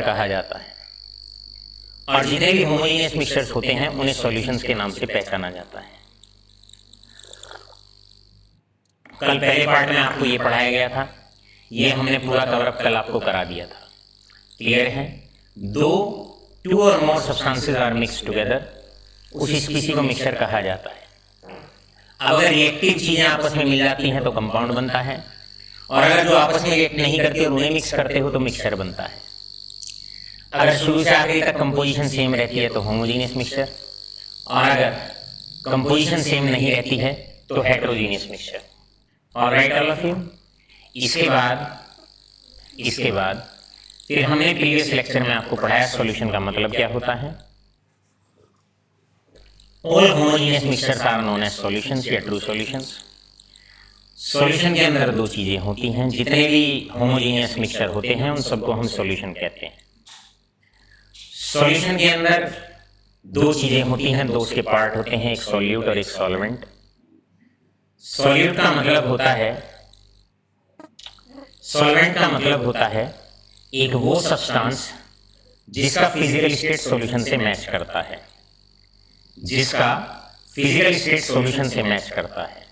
कहा जाता है और जितने भी होमोजेनियस मिक्सचर्स होते हैं उन्हें सॉल्यूशंस के नाम से पहचाना जाता है। कल पहले पार्ट में आपको ये पढ़ाया गया था, ये हमने पूरा कवर अप कल आपको करा दिया था। क्लियर है? दो two or more substances are mix together, उस स्पीसी को मिक्सचर कहा जाता है। अगर रिएक्टिव चीजें आपस में मिल जाती हैं तो कंपाउंड बनता है, और अगर जो आपस में रिएक्ट नहीं करते और उन्हें मिक्स करते हो तो मिक्सचर बनता है। अगर शुरू से आखिरी तक कंपोजिशन सेम रहती है तो होमोजेनियस मिक्सचर, और अगर कंपोजिशन सेम नहीं रहती है तो heterogeneous mixture. Alright all of you. इसके बाद फिर हमने प्रीवियस लेक्चर में आपको पढ़ाया सॉल्यूशन का मतलब क्या होता है। All homogeneous mixtures are known as solutions या ट्रू सॉल्यूशंस। सॉल्यूशन के अंदर दो चीजें होती हैं, जितने भी होमोजेनियस मिक्सचर होते हैं उन सबको हम सॉल्यूशन कहते हैं। सॉल्यूशन के अंदर दो चीजें होती हैं, दो उसके पार्ट होते हैं, एक सॉल्यूट और एक सॉल्वेंट। सॉल्यूट का मतलब होता है, सॉल्वेंट का मतलब होता है एक वो सब्सटेंस जिसका फिजिकल स्टेट सॉल्यूशन से मैच करता है, जिसका फिजिकल स्टेट सॉल्यूशन से मैच करता है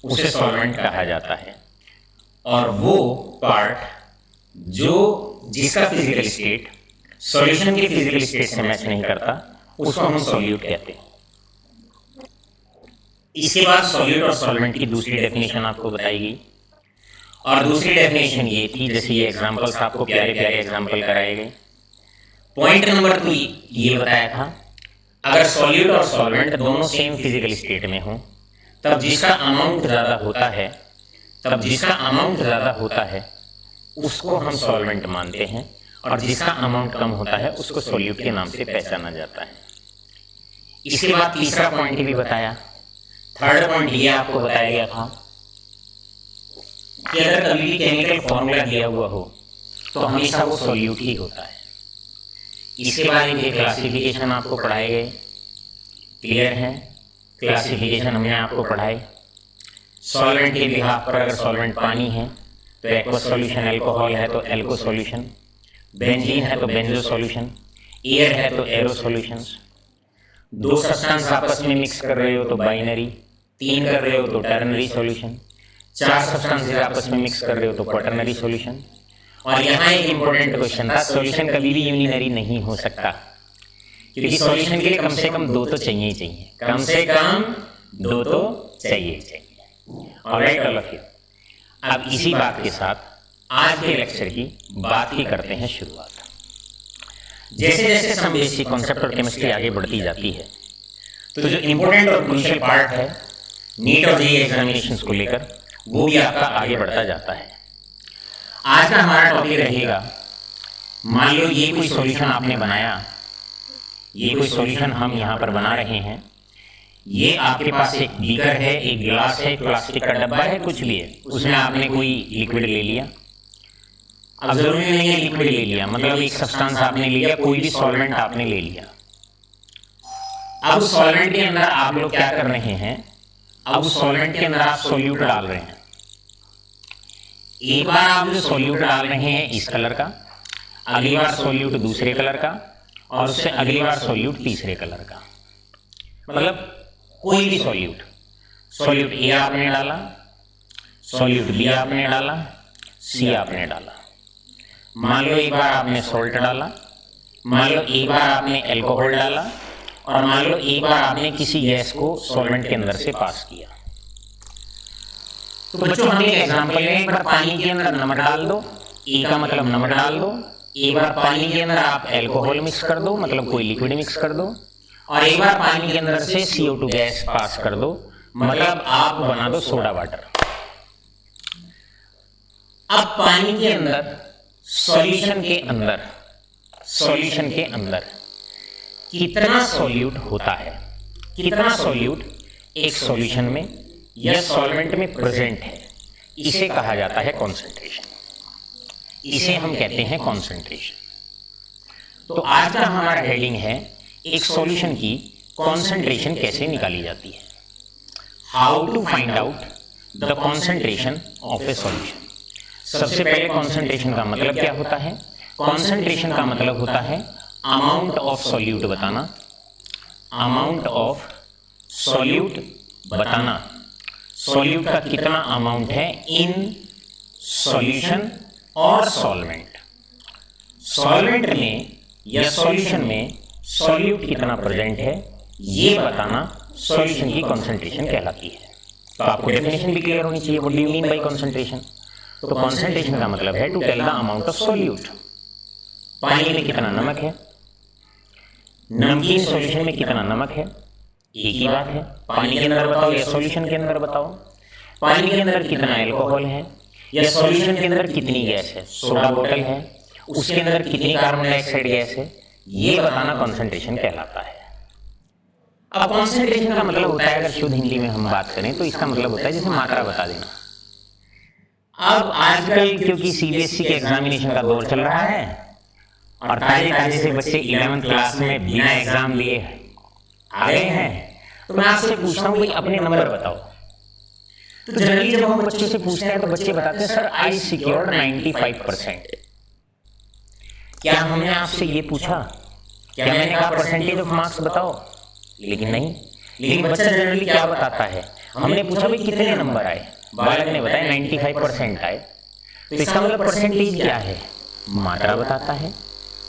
उसे सॉल्वेंट कहा जाता है। और वो पार्ट जिसका फिजिकल स्टेट सॉल्यूशन के फिजिकल स्टेट से मैच नहीं करता उसको हम सॉल्यूट कहते हैं। इसके बाद सॉल्यूट और सॉल्वेंट की दूसरी डेफिनेशन आपको बताएगी, और दूसरी डेफिनेशन ये थी, जैसे ये एग्जांपल्स आपको प्यारे प्यारे एग्जांपल कराए गए। पॉइंट नंबर 2 ये बताया था, अगर सॉल्यूट और सॉल्वेंट दोनों सेम फिजिकल स्टेट में हो तब जिसका अमाउंट ज़्यादा होता है उसको हम सॉल्वेंट मानते हैं, और जिसका अमाउंट कम होता है उसको सॉल्यूट के नाम से पहचाना जाता है। इसके बाद तीसरा पॉइंट भी बताया। थर्ड पॉइंट ये आपको बताया गया था कि अगर कभी भी केमिकल फॉर्मूला दिया हुआ हो तो हमेशा वो सॉल्यूट ही होता है। इसके बाद इनके क्लासिफिकेशन आपको पढ़ाए गए। क्लियर है? क्लासिफिकेशन हमने आपको पढ़ाए। सॉल्वेंट के बिहाफ पर अगर सॉल्वेंट पानी है तो एक्वस सॉल्यूशन, एल्कोहल है तो एल्को सॉल्यूशन, बेंजीन है तो बेंजो सॉल्यूशन, एयर है तो एरो सॉल्यूशंस। दो सब्सटेंस आपस में मिक्स कर रहे हो तो बाइनरी, 3 कर रहे हो तो टर्नरी सॉल्यूशन, 4 सब्सटेंसेस आपस में मिक्स कर रहे हो तो क्वाटरनरी सॉल्यूशन। और यहाँ एक इंपॉर्टेंट क्वेश्चन था, सॉल्यूशन कभी भी यूनिनरी नहीं हो सकता, क्योंकि सॉल्यूशन के लिए कम से कम 2 तो चाहिए ही चाहिए, कम से कम 2 तो चाहिए। Alright all of you. अब इसी बात के साथ आज के लेक्चर की बात ही करते हैं शुरुआत। जैसे जैसे सम बेसिक कॉन्सेप्ट और केमिस्ट्री आगे बढ़ती जाती है तो जो इंपॉर्टेंट और क्रूशियल पार्ट है नीट और जेईई एग्जामिनेशंस को लेकर वो भी आपका आगे बढ़ता जाता है। आज का हमारा टॉपिक रहेगा, मान लो ये कोई सॉल्यूशन आपने बनाया, ये कोई सॉल्यूशन हम यहाँ पर बना रहे हैं, ये आपके पास एक बीकर है, एक गिलास है, एक प्लास्टिक का डब्बा है, कुछ भी है, उसमें आपने कोई लिक्विड ले लिया। अब जरूरी नहीं है लिक्विड ले लिया, मतलब एक सब्सटेंस आपने ले लिया, कोई भी सॉल्वेंट आपने ले लिया। अब सॉल्वेंट के अंदर आप लोग क्या कर रहे हैं, अब उस सॉल्वेंट के अंदर आप सॉल्यूट डाल रहे हैं। एक बार आप जो सॉल्यूट डाल रहे हैं इस कलर का, अगली बार सॉल्यूट दूसरे कलर का, और उससे अगली बार सॉल्यूट तीसरे कलर का। मतलब कोई भी सॉल्यूट ए आपने डाला, सॉल्यूट बी आपने डाला, सी आपने डाला। मान लो एक बार आपने सॉल्ट डाला, मान लो एक बार आपने एल्कोहल डाला, और मान लो एक बार आपने किसी गैस को सॉल्वेंट के अंदर से पास किया। तो बच्चों हम एक एग्जांपल लें, एक बार पानी के अंदर नमक डाल दो, ए का मतलब नमक डाल दो, एक बार पानी के अंदर आप एल्कोहल मिक्स कर दो, मतलब कोई लिक्विड मिक्स कर दो, और एक बार पानी के अंदर से CO2 गैस पास कर दो, मतलब आप बना दो सोडा वाटर। अब पानी के अंदर सॉल्यूशन के अंदर कितना सॉल्यूट होता है, कितना सॉल्यूट एक सॉल्यूशन में या सॉल्वेंट में प्रेजेंट है, इसे कहा जाता है कॉन्सेंट्रेशन। इसे हम कहते हैं कॉन्सेंट्रेशन। तो आज का हमारा हेडिंग है एक सॉल्यूशन की कॉन्सेंट्रेशन कैसे निकाली जाती है, how to find out the concentration of a solution. सबसे पहले कॉन्सेंट्रेशन का मतलब क्या होता है, कॉन्सेंट्रेशन का मतलब होता है अमाउंट ऑफ सॉल्यूट बताना, अमाउंट ऑफ सॉल्यूट बताना, सॉल्यूट का कितना अमाउंट है इन सॉल्यूशन और सॉल्वेंट, सॉल्वेंट में या सॉल्यूशन में सॉल्यूट कितना प्रेजेंट है ये बताना सॉल्यूशन की कॉन्सेंट्रेशन कहलाती है। तो आपको डेफिनेशन भी क्लियर होनी चाहिए, what do you mean by concentration. तो कॉन्सेंट्रेशन का मतलब है to tell the amount of solute. पानी में कितना नमक है, नमकीन सॉल्यूशन में कितना नमक है, एक ही बात है। पानी के अंदर बताओ या सॉल्यूशन के अंदर बताओ, पानी के अंदर कितना अल्कोहल है या सॉल्यूशन के अंदर कितनी गैस है, सोडा बोतल है उसके अंदर कितनी कार्बन डाइऑक्साइड गैस है, ये बताना कॉन्सेंट्रेशन कहलाता है। अब कॉन्सेंट्रेशन का मतलब होता है, अगर शुद्ध हिंदी में हम बात करें तो इसका मतलब होता है जैसे मात्रा बता देना। अब आजकल क्योंकि सीबीएसई के एग्जामिनेशन का दौर चल रहा है और ताजे ताजे से बच्चे 11th क्लास में बिना एग्जाम दिए आ गए हैं, तो मैं आपसे पूछता हूँ भाई अपने नंबर बताओ। तो जनरली जब हम बच्चों से पूछते हैं तो बच्चे बताते हैं सर आई सिक्योर्ड 95%। क्या हमने आपसे ये पूछा, क्या मैंने कहा परसेंटेज ऑफ मार्क्स बताओ? लेकिन नहीं, लेकिन बच्चा जनरली क्या बताता है, हमने पूछा भाई कितने नंबर आए, बालक ने बताया 95% आए। तो इसका मतलब परसेंटेज क्या है, मात्रा बताता है,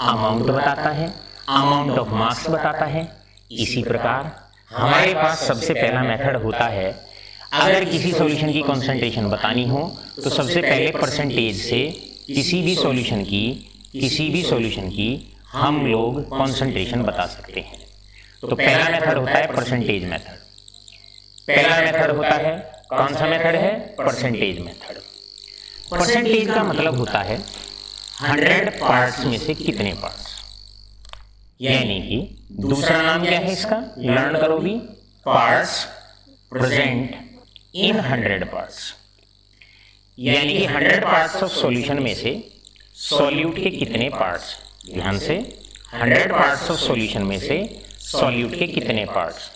अमाउंट बताता है, अमाउंट ऑफ मार्क्स बताता है। इसी प्रकार हमारे पास सबसे पहला मेथड होता है, अगर किसी सॉल्यूशन की कॉन्सेंट्रेशन बतानी हो तो सबसे पहले परसेंटेज से किसी भी सॉल्यूशन की हम लोग कॉन्सेंट्रेशन बता सकते हैं। तो पहला मेथड होता है परसेंटेज मेथड। पहला मेथड होता है, कौन सा मेथड है, परसेंटेज मेथड। परसेंटेज का मतलब होता है 100 पार्ट्स में से कितने पार्ट्स, यानी कि दूसरा नाम क्या है इसका, लर्न करो भी, पार्ट्स प्रेजेंट इन 100 पार्ट्स, यानी कि 100 पार्ट्स ऑफ सॉल्यूशन में से सॉल्यूट के कितने पार्ट्स, ध्यान से 100 पार्ट्स ऑफ सॉल्यूशन में से सॉल्यूट के कितने पार्ट्स।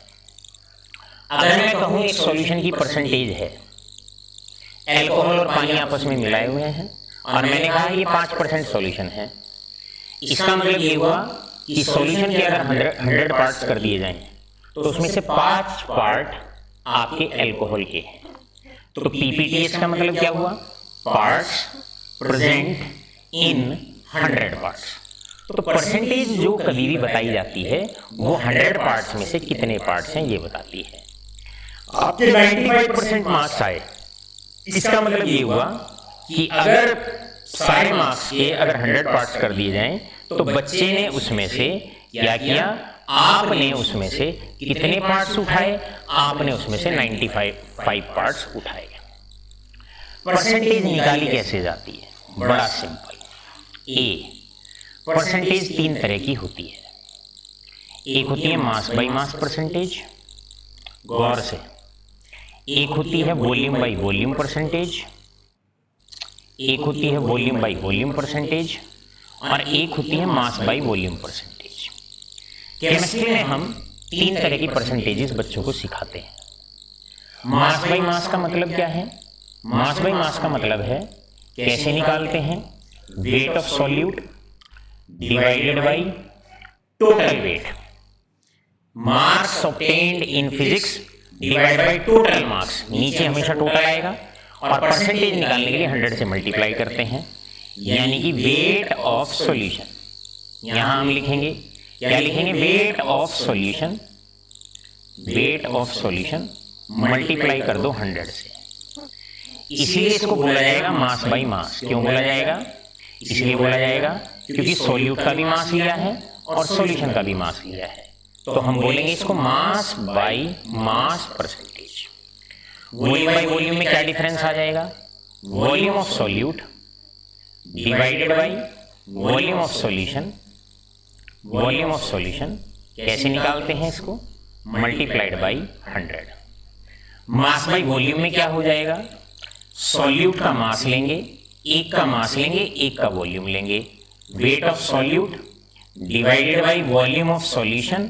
अगर मैं कहूं एक सॉल्यूशन की परसेंटेज है, अल्कोहल और पानी आपस में मिलाए हुए हैं और मैंने कहा ये 5% सॉल्यूशन है, इसका मतलब ये हुआ कि सॉल्यूशन के अगर 100 पार्ट्स कर दिए जाएं तो उसमें से 5 पार्ट आपके अल्कोहल के हैं। तो पीपीटीएस का मतलब क्या हुआ, पार्ट्स प्रेजेंट इन 100 पार्ट्स। तो परसेंटेज जो कभी भी बताई जाती है वो 100 पार्ट्स में से कितने पार्ट्स हैं ये बताती है। आपके 95% मार्क्स आए, इसका मतलब ये हुआ कि अगर सारे मार्क्स के अगर 100 पार्ट्स कर दिए जाएं तो बच्चे ने उसमें से क्या किया, आपने उसमें से कितने पार्ट्स उठाए, आपने उसमें से 95 पार्ट्स उठाए। परसेंटेज निकाली कैसे जाती है, बड़ा सिंपल। परसेंटेज 3 तरह की होती है, एक होती है मास बाई मास परसेंटेज, गौर से, एक होती है वॉल्यूम बाई वॉल्यूम परसेंटेज, एक होती है वॉल्यूम बाई वॉल्यूम परसेंटेज और एक होती है मास बाई वॉल्यूम परसेंटेज। केमिस्ट्री में हम 3 तरह की परसेंटेजेस बच्चों को सिखाते हैं। मास बाई मास का मतलब क्या है, मास बाई मास का मतलब है कैसे निकालते हैं, wait of solute divided by total weight, marks obtained in physics divide by total marks, नीचे हमेशा टोटल आएगा और परसेंटेज निकालने के लिए 100 से मल्टीप्लाई करते हैं, यानी कि वेट ऑफ सॉल्यूशन। यहां हम लिखेंगे क्या, लिखेंगे wait of solution, weight of solution multiply कर दो 100 से। इसलिए इसको बोला जाएगा मास बाई मास। क्यों बोला जाएगा, इसलिए बोला जाएगा क्योंकि सॉल्यूट का भी मास लिया है और सॉल्यूशन का भी मास लिया है, तो हम बोलेंगे इसको mass by mass percentage. Volume by volume में क्या डिफरेंस आ जाएगा, volume of solute divided by volume of solution, volume of solution कैसे निकालते हैं इसको, multiplied by 100। Mass by volume में क्या हो जाएगा, सॉल्यूट का मास लेंगे, एक का मास लेंगे, एक का वॉल्यूम लेंगे, wait of solute divided by volume of solution,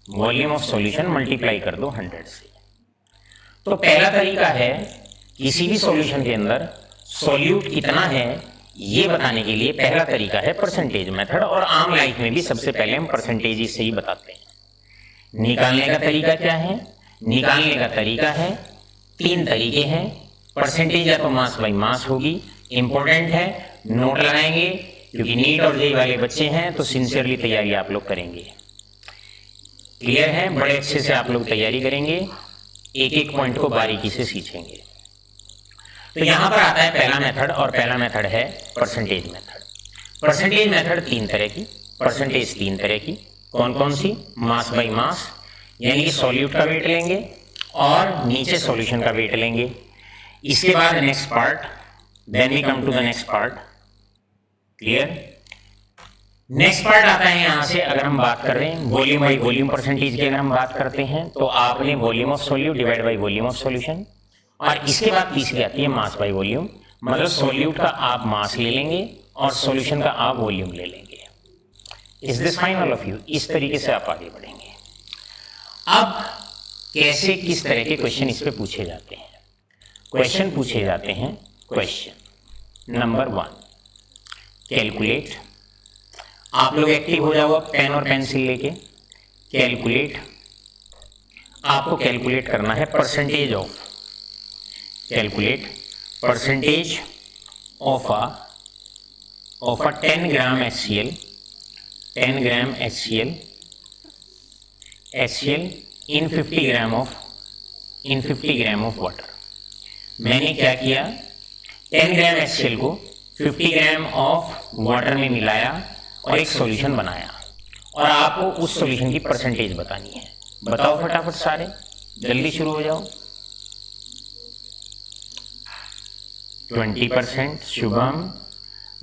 volume of solution multiply कर दो 100 से। तो पहला तरीका है किसी भी सॉल्यूशन के अंदर सॉल्यूट कितना है ये बताने के लिए पहला तरीका है परसेंटेज मेथड, और आम लाइफ में भी सबसे पहले हम परसेंटेज से ही बताते हैं। निकालने का तरीका क्या है? निकालने का तरीका है, 3 तरीके हैं। परसेंटेज या तो मास बाई मास होगी, इंपॉर्टेंट है, नोट लगाएंगे क्योंकि नीट और जेईई वाले बच्चे हैं तो सिंसियरली तैयारी आप लोग करेंगे। क्लियर है? बड़े अच्छे से आप लोग तैयारी करेंगे, एक एक पॉइंट को बारीकी से सीखेंगे। तो यहां पर आता है पहला मेथड, और पहला मेथड है परसेंटेज मेथड। परसेंटेज मेथड 3 तरह की, परसेंटेज 3 तरह की। कौन कौन सी? मास बाई मास, यानी कि सॉल्यूट का वेट लेंगे और नीचे सॉल्यूशन का वेट लेंगे। इसके बाद next part, then we come to the next part. Clear? Next part आता है यहां से, अगर हम बात कर रहे हैं वॉल्यूम बाई वॉल्यूम परसेंटेज की, अगर हम बात करते हैं तो आपने volume of solute divide by volume of solution, और इसके बाद तीसरी आती है मास बाई वॉल्यूम, मतलब सॉल्यूट का आप मास ले लेंगे और सॉल्यूशन का आप वॉल्यूम ले लेंगे। Is this fine all of you? इस तरीके से आप आगे बढ़ेंगे। अब कैसे, किस तरह के क्वेश्चन इस पे पूछे जाते हैं? क्वेश्चन पूछे जाते हैं, क्वेश्चन नंबर 1, कैलकुलेट। आप लोग एक्टिव हो जाओ पेन और पेंसिल लेके। कैलकुलेट, आपको कैलकुलेट करना है percentage of, calculate percentage of a 10 gram HCl, 10 gram HCl in 50 gram of water. मैंने क्या किया, 10 ग्राम HCl को 50 ग्राम ऑफ वाटर में मिलाया और एक सॉल्यूशन बनाया, और आपको उस सॉल्यूशन की परसेंटेज बतानी है। बताओ फटाफट सारे, जल्दी शुरू हो जाओ। 20% शुभम,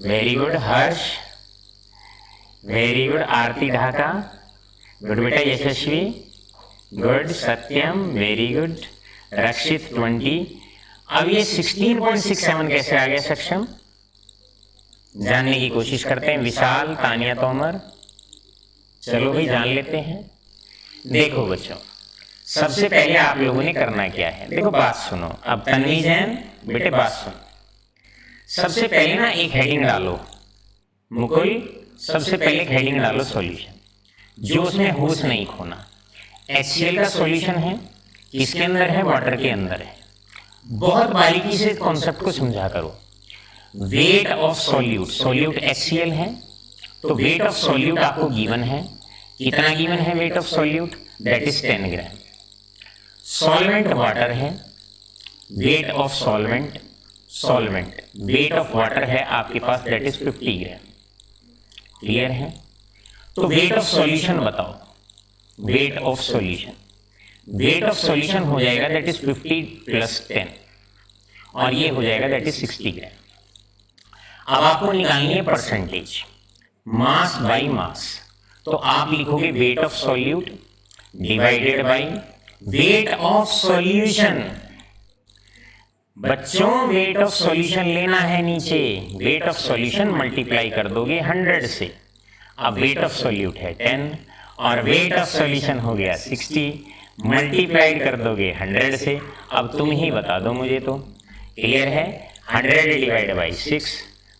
वेरी गुड हर्ष, very good Aarti Dhaka, good बेटा यशस्वी, गुड सत्यम, वेरी गुड रक्षित 20। अब ये 16.67 कैसे आ गया सक्षम, जानने की कोशिश करते हैं। विशाल, तानिया तोमर, चलो भाई जान लेते हैं। देखो बच्चों, सबसे पहले आप लोगों ने करना क्या है, देखो बात सुनो। अब तन्वी जैन बेटे बात सुनो, सबसे पहले ना एक हेडिंग डालो। मुकुल, सबसे पहले एक हेडिंग डालो सॉल्यूशन, जो उसमें होश नहीं खोना। HCl का सॉल्यूशन है, किसके अंदर है? वाटर के अंदर है। बहुत बारीकी से कॉन्सेप्ट को समझा करो। Weight of solute, solute HCl है, तो वेट ऑफ सॉल्यूट आपको गिवन है। कितना गिवन है weight of solute? That is 10 gram. Solvent water है, weight of solvent, solvent weight of water है आपके पास, दैट इज 50 ग्राम। क्लियर है? तो वेट ऑफ सॉल्यूशन बताओ, weight of solution, weight of solution हो जाएगा दैट इज 50 प्लस 10, और ये हो जाएगा दैट इज 60 ग्राम। अब आपको निकालनी है परसेंटेज, मास बाई मास। तो आप लिखोगे wait of solute divided by wait of solution. बच्चों वेट ऑफ सॉल्यूशन लेना है नीचे, वेट ऑफ सॉल्यूशन मल्टीप्लाई कर दोगे 100 से। अब वेट ऑफ सॉल्यूट है 10 और वेट ऑफ सॉल्यूशन हो गया 60, मल्टीप्लाइड कर दोगे 100 से। अब तुम ही बता दो मुझे, तो क्लियर है? 100 डिवाइड बाई 6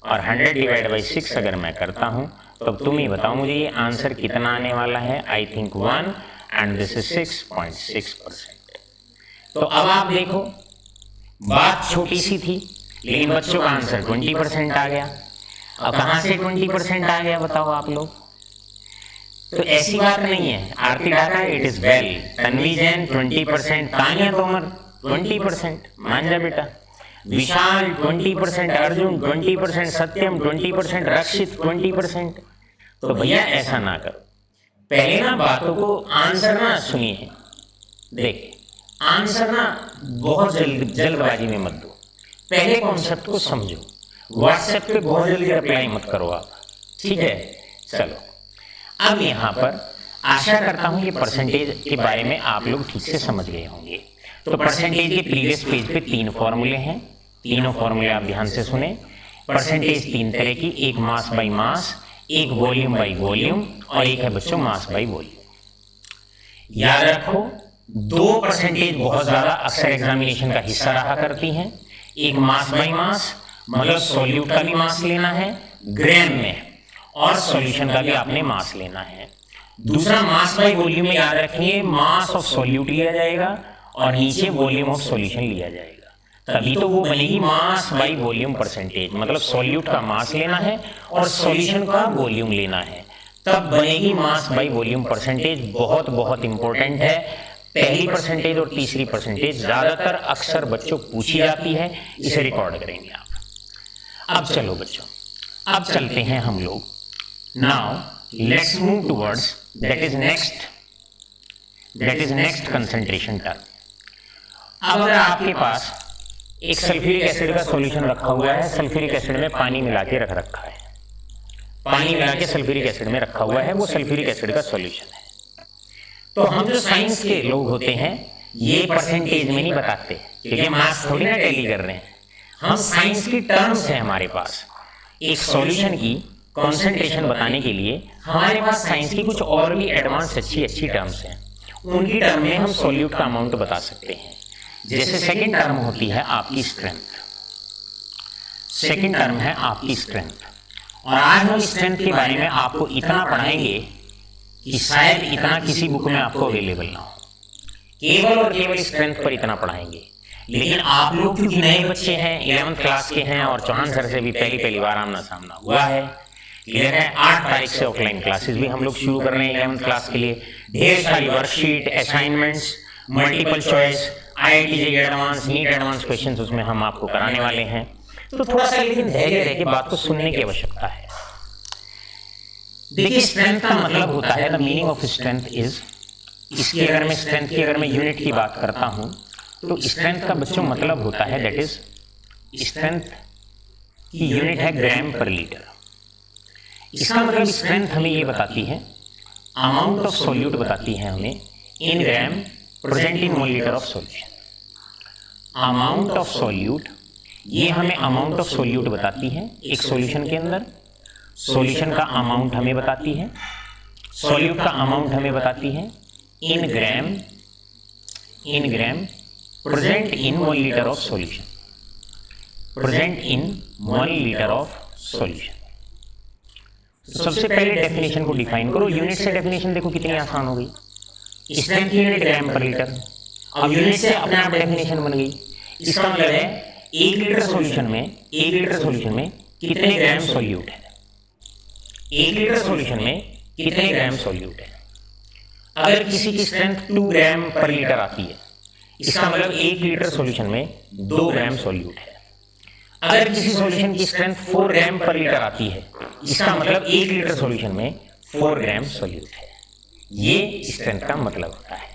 और 100 डिवाइड बाई 6 अगर मैं करता हूं तो अब तुम ही बताओ मुझे ये आंसर कितना आने वाला है। I think 1 and this is 6.6%। तो अब आप देखो, बात छोटी सी थी लेकिन बच्चों का आंसर 20% आ गया। अब कहां से 20% आ गया बताओ आप लोग? तो ऐसी बात नहीं है। Aarti Dhaka it is well, Tanvi Jain 20%, Tania Tomar 20%, मान जा बेटा, विशाल 20%, अर्जुन 20%, सत्यम 20%, रक्षित 20%। तो भैया ऐसा ना करो, पहले ना बातों को आंसर ना सुनिए। देख, आंसर ना बहुत जल्दबाजी में मत दो, पहले कॉन्सेप्ट को समझो। व्हाट्सएप पे बहुत जल्दी रिप्लाई मत करो आप, ठीक है? चलो, अब यहां पर आशा करता हूं ये परसेंटेज के बारे में आप लोग ठीक से समझ गए होंगे। तो परसेंटेज के प्रीवियस पेज पे 3 फॉर्मूले हैं, तीनों फॉर्मूले आप ध्यान से सुने। परसेंटेज 3 तरह की, एक मास बाई मास, एक वॉल्यूम बाई वॉल्यूम, और एक है बच्चों मास बाई वॉल्यूम। याद रखो, 2 परसेंटेज बहुत ज्यादा अक्सर एग्जामिनेशन का हिस्सा रहा करती हैं, एक मास बाई मास मतलब सॉल्यूट का भी मास लेना है ग्राम में, और सॉल्यूशन का भी आपने मास लेना है। दूसरा मास बाय वॉल्यूम में याद रखिए, मास ऑफ सॉल्यूट लिया जाएगा और नीचे वॉल्यूम ऑफ सॉल्यूशन लिया जाएगा, तभी तो वो बनेगी मास बाय वॉल्यूम परसेंटेज। मतलब सॉल्यूट का मास लेना है और सॉल्यूशन का वॉल्यूम लेना है, तब बनेगी मास बाय वॉल्यूम परसेंटेज। बहुत बहुत इंपॉर्टेंट है। पहली परसेंटेज और तीसरी परसेंटेज ज्यादातर अक्सर बच्चों पूछी जाती है, इसे रिकॉर्ड करेंगे आप। अब चलो बच्चों, अब चलते हैं हम लोग, now let's move towards that is next concentration term. अब अगर आपके पास एक सल्फ्यूरिक एसिड का सॉल्यूशन रखा हुआ है, सल्फ्यूरिक एसिड में पानी मिला के रख रखा है, पानी मिला के सल्फ्यूरिक एसिड में रखा हुआ है, वो सल्फ्यूरिक एसिड का सॉल्यूशन है। तो हम जो साइंस के लोग होते हैं ये परसेंटेज में नहीं बताते, क्योंकि मास थोड़ी ना टैली कर रहे हैं, हम साइंस की टर्म्स हैं हमारे पास। एक सॉल्यूशन की कॉन्सेंट्रेशन बताने के लिए हमारे पास साइंस की कुछ और भी एडवांस अच्छी टर्म्स हैं, उनकी टर्म में हम सॉल्यूट का अमाउंट बता सकते हैं। जैसे सेकंड टर्म होती है आपकी स्ट्रेंथ, सेकंड टर्म है आपकी स्ट्रेंथ। और आज हम स्ट्रेंथ के बारे में आपको इतना पढ़ाएंगे कि शायद इतना किसी बुक में आपको अवेलेबल ना हो, केवल और केवल स्ट्रेंथ पर इतना पढ़ाएंगे। लेकिन आप लोग क्योंकि नए बच्चे हैं, 11th क्लास के हैं और चौहान सर से भी पहली बार आमना सामना हुआ है, क्लियर है। 8 तारीख से ऑफलाइन क्लासेस भी हम लोग शुरू कर रहे हैं 11th क्लास के लिए। ढेर सारी worksheet, assignments, multiple choice, IIT JEE advance, NEET advance questions उसमें हम आपको कराने वाले हैं। तो थोड़ा सा लेकिन धैर्य रह के बात को सुनने की आवश्यकता है। देखिए स्ट्रेंथ का मतलब होता है, the meaning of strength is, इसकी अगर मैं स्ट्रेंथ की अगर मैं यूनिट की बात करता हूं तो स्ट्रेंथ का बच्चों मतलब होता है, दैट इज स्ट्रेंथ की यूनिट है ग्राम पर लीटर। इसका मतलब स्ट्रेंथ हमें ये बताती है, अमाउंट ऑफ सॉल्यूट बताती है हमें in gram present in 1 litre of solution. Amount of solute, ये हमें अमाउंट ऑफ सॉल्यूट बताती है एक सॉल्यूशन के अंदर। सॉल्यूशन का अमाउंट हमें बताती है, सॉल्यूट का अमाउंट हमें बताती है in gram present in 1 litre of solution, present in 1 litre of solution. तो सबसे पहले डेफिनेशन को डिफाइन करो। यूनिट से डेफिनेशन देखो कितनी आसान हो गई, स्ट्रेंथ की यूनिट ग्राम पर लीटर। अब यूनिट से अपने आप डेफिनेशन बन गई। इसका मतलब है 1 लीटर सॉल्यूशन में कितने ग्राम सॉल्यूट है, 1 लीटर सॉल्यूशन में कितने ग्राम सॉल्यूट है। अगर किसी की स्ट्रेंथ 2 ग्राम पर लीटर आती है, इसका मतलब 1 लीटर सॉल्यूशन में 2 ग्राम सॉल्यूट है। अगर किसी सॉल्यूशन की स्ट्रेंथ 4 ग्राम पर लीटर आती है, इसका मतलब 1 लीटर सॉल्यूशन में 4 ग्राम सॉल्यूट है। ये स्ट्रेंथ का मतलब होता है।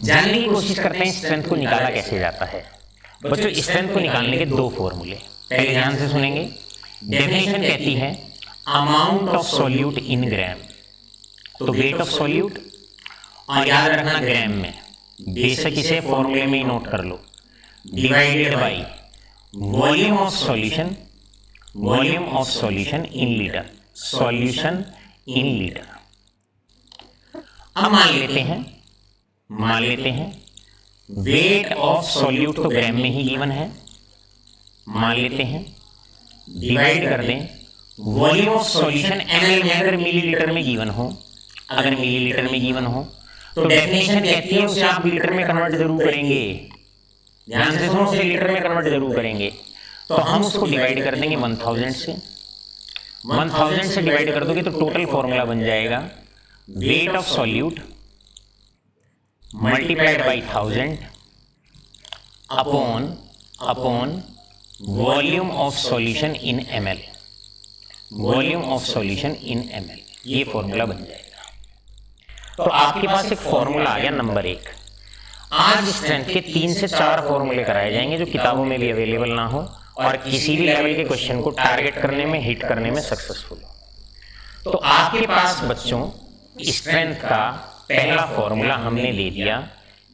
जानने की कोशिश करते हैं स्ट्रेंथ को निकाला कैसे जाता है। बच्चों स्ट्रेंथ को निकालने के 2 फॉर्मूले पहले ध्यान से सुनेंगे। डेफिनेशन कहती है अमाउंट ऑफ सॉल्यूट इन ग्राम, तो वेट ऑफ सॉल्यूट, और याद रखना ग्राम में, बेशक इसे फॉर्मूले में ही नोट कर लो, divided by volume of solution, volume of solution in litre, solution in litre. अब मान लेते हैं वेट ऑफ सॉल्यूट तो ग्राम में ही गिवन है, मान लेते हैं डिवाइड कर दें वॉल्यूम ऑफ सॉल्यूशन ml में, अगर मिलीलीटर में गिवन हो, अगर मिलीलीटर में गिवन हो तो डेफिनेशन कहती है उसे आप लीटर में कन्वर्ट जरूर करेंगे। ध्यान से सुनो, उसे लीटर में कन्वर्ट जरूर करेंगे। तो हम उसको डिवाइड कर देंगे 1000 से, 1000 से डिवाइड कर दोगे तो टोटल फॉर्मूला बन जाएगा wait of solute multiplied by 1000 upon volume of solution in ml, volume of solution in ml, ये फॉर्मूला बन जाएगा। तो आपके पास एक फॉर्मूला आ गया नंबर 1। आज स्ट्रेंथ के 3 से 4 फॉर्मूले कराए जाएंगे जो किताबों में भी अवेलेबल ना हो और किसी भी लेवल के क्वेश्चन को टारगेट करने में, हिट करने में सक्सेसफुल हो। तो आपके पास बच्चों स्ट्रेंथ का पहला फॉर्मूला हमने ले दिया।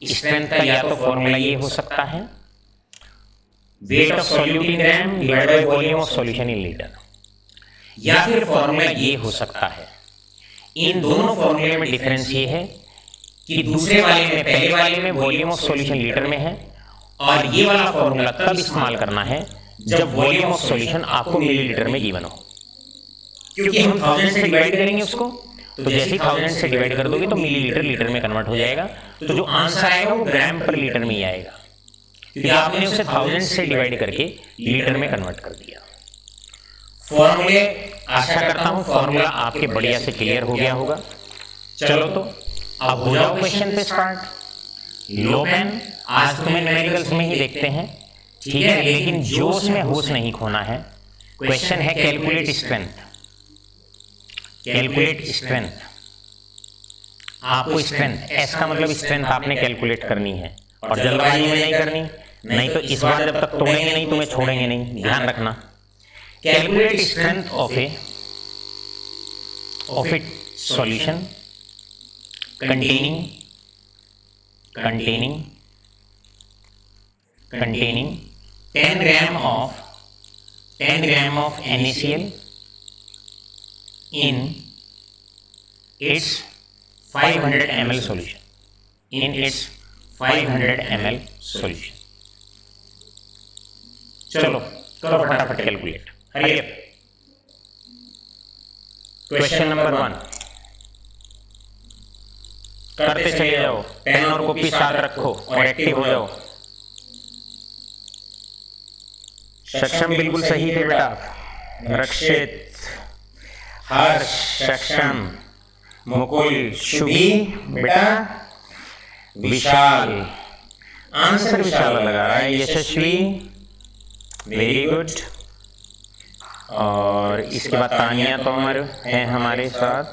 स्ट्रेंथ का या तो फॉर्मूला ये हो सकता है weight of solute in gram divided by volume of solution in litre, या फिर फॉर्मूला ये हो सकता है। इन दोनों फॉर्मूले में डिफरेंस ये है कि दूसरे वाले में, पहले वाले में वॉल्यूम ऑफ सॉल्यूशन लीटर में है और ये वाला फॉर्मूला तब इस्तेमाल करना है जब वॉल्यूम ऑफ सॉल्यूशन आपको मिलीलीटर में गिवन हो, क्योंकि हम 1000 से डिवाइड करेंगे उसको, तो जैसे ही 1000 से डिवाइड कर दोगे तो मिलीलीटर लीटर में कन्वर्ट हो जाएगा, तो जो आंसर आएगा वो ग्राम पर लीटर में ही आएगा, क्योंकि आपने उसे 1000 से डिवाइड करके लीटर में कन्वर्ट कर दिया। फॉर्मूले, आशा करता हूं फॉर्मूला आपके बढ़िया से क्लियर हो गया होगा। चलो तो अब हो जाओ क्वेश्चन पे स्टार्ट। लो पेन, आज तुम्हें न्यूमेरिकल्स में ही देखते हैं, ठीक है, लेकिन जोश में होश नहीं खोना है। क्वेश्चन है कैलकुलेट स्ट्रेंथ। कैलकुलेट स्ट्रेंथ, आपको स्ट्रेंथ, एस का मतलब स्ट्रेंथ आपने कैलकुलेट करनी है, और जल्दबाजी में नहीं करनी, नहीं तो इस बार जब तक तोड़ेंगे नहीं तुम्हें छोड़ेंगे नहीं, ध्यान रखना। Calculate strength of a solution containing 10 gram of NaCl in its 500 ml solution. चलो करो फटाफट calculate, hurry up. Question number 1 करते चले जाओ, पेन और कॉपी साथ रखो और एक्टिव हो जाओ। सक्षम बिल्कुल सही थे बेटा, रक्षित, हर्ष, सक्षम, मुकुल, शुभी बेटा, विशाल, आंसर विशाल लगा रहा है, यशस्वी, वेरी गुड। और इसके बाद तानिया तोमर है हमारे साथ,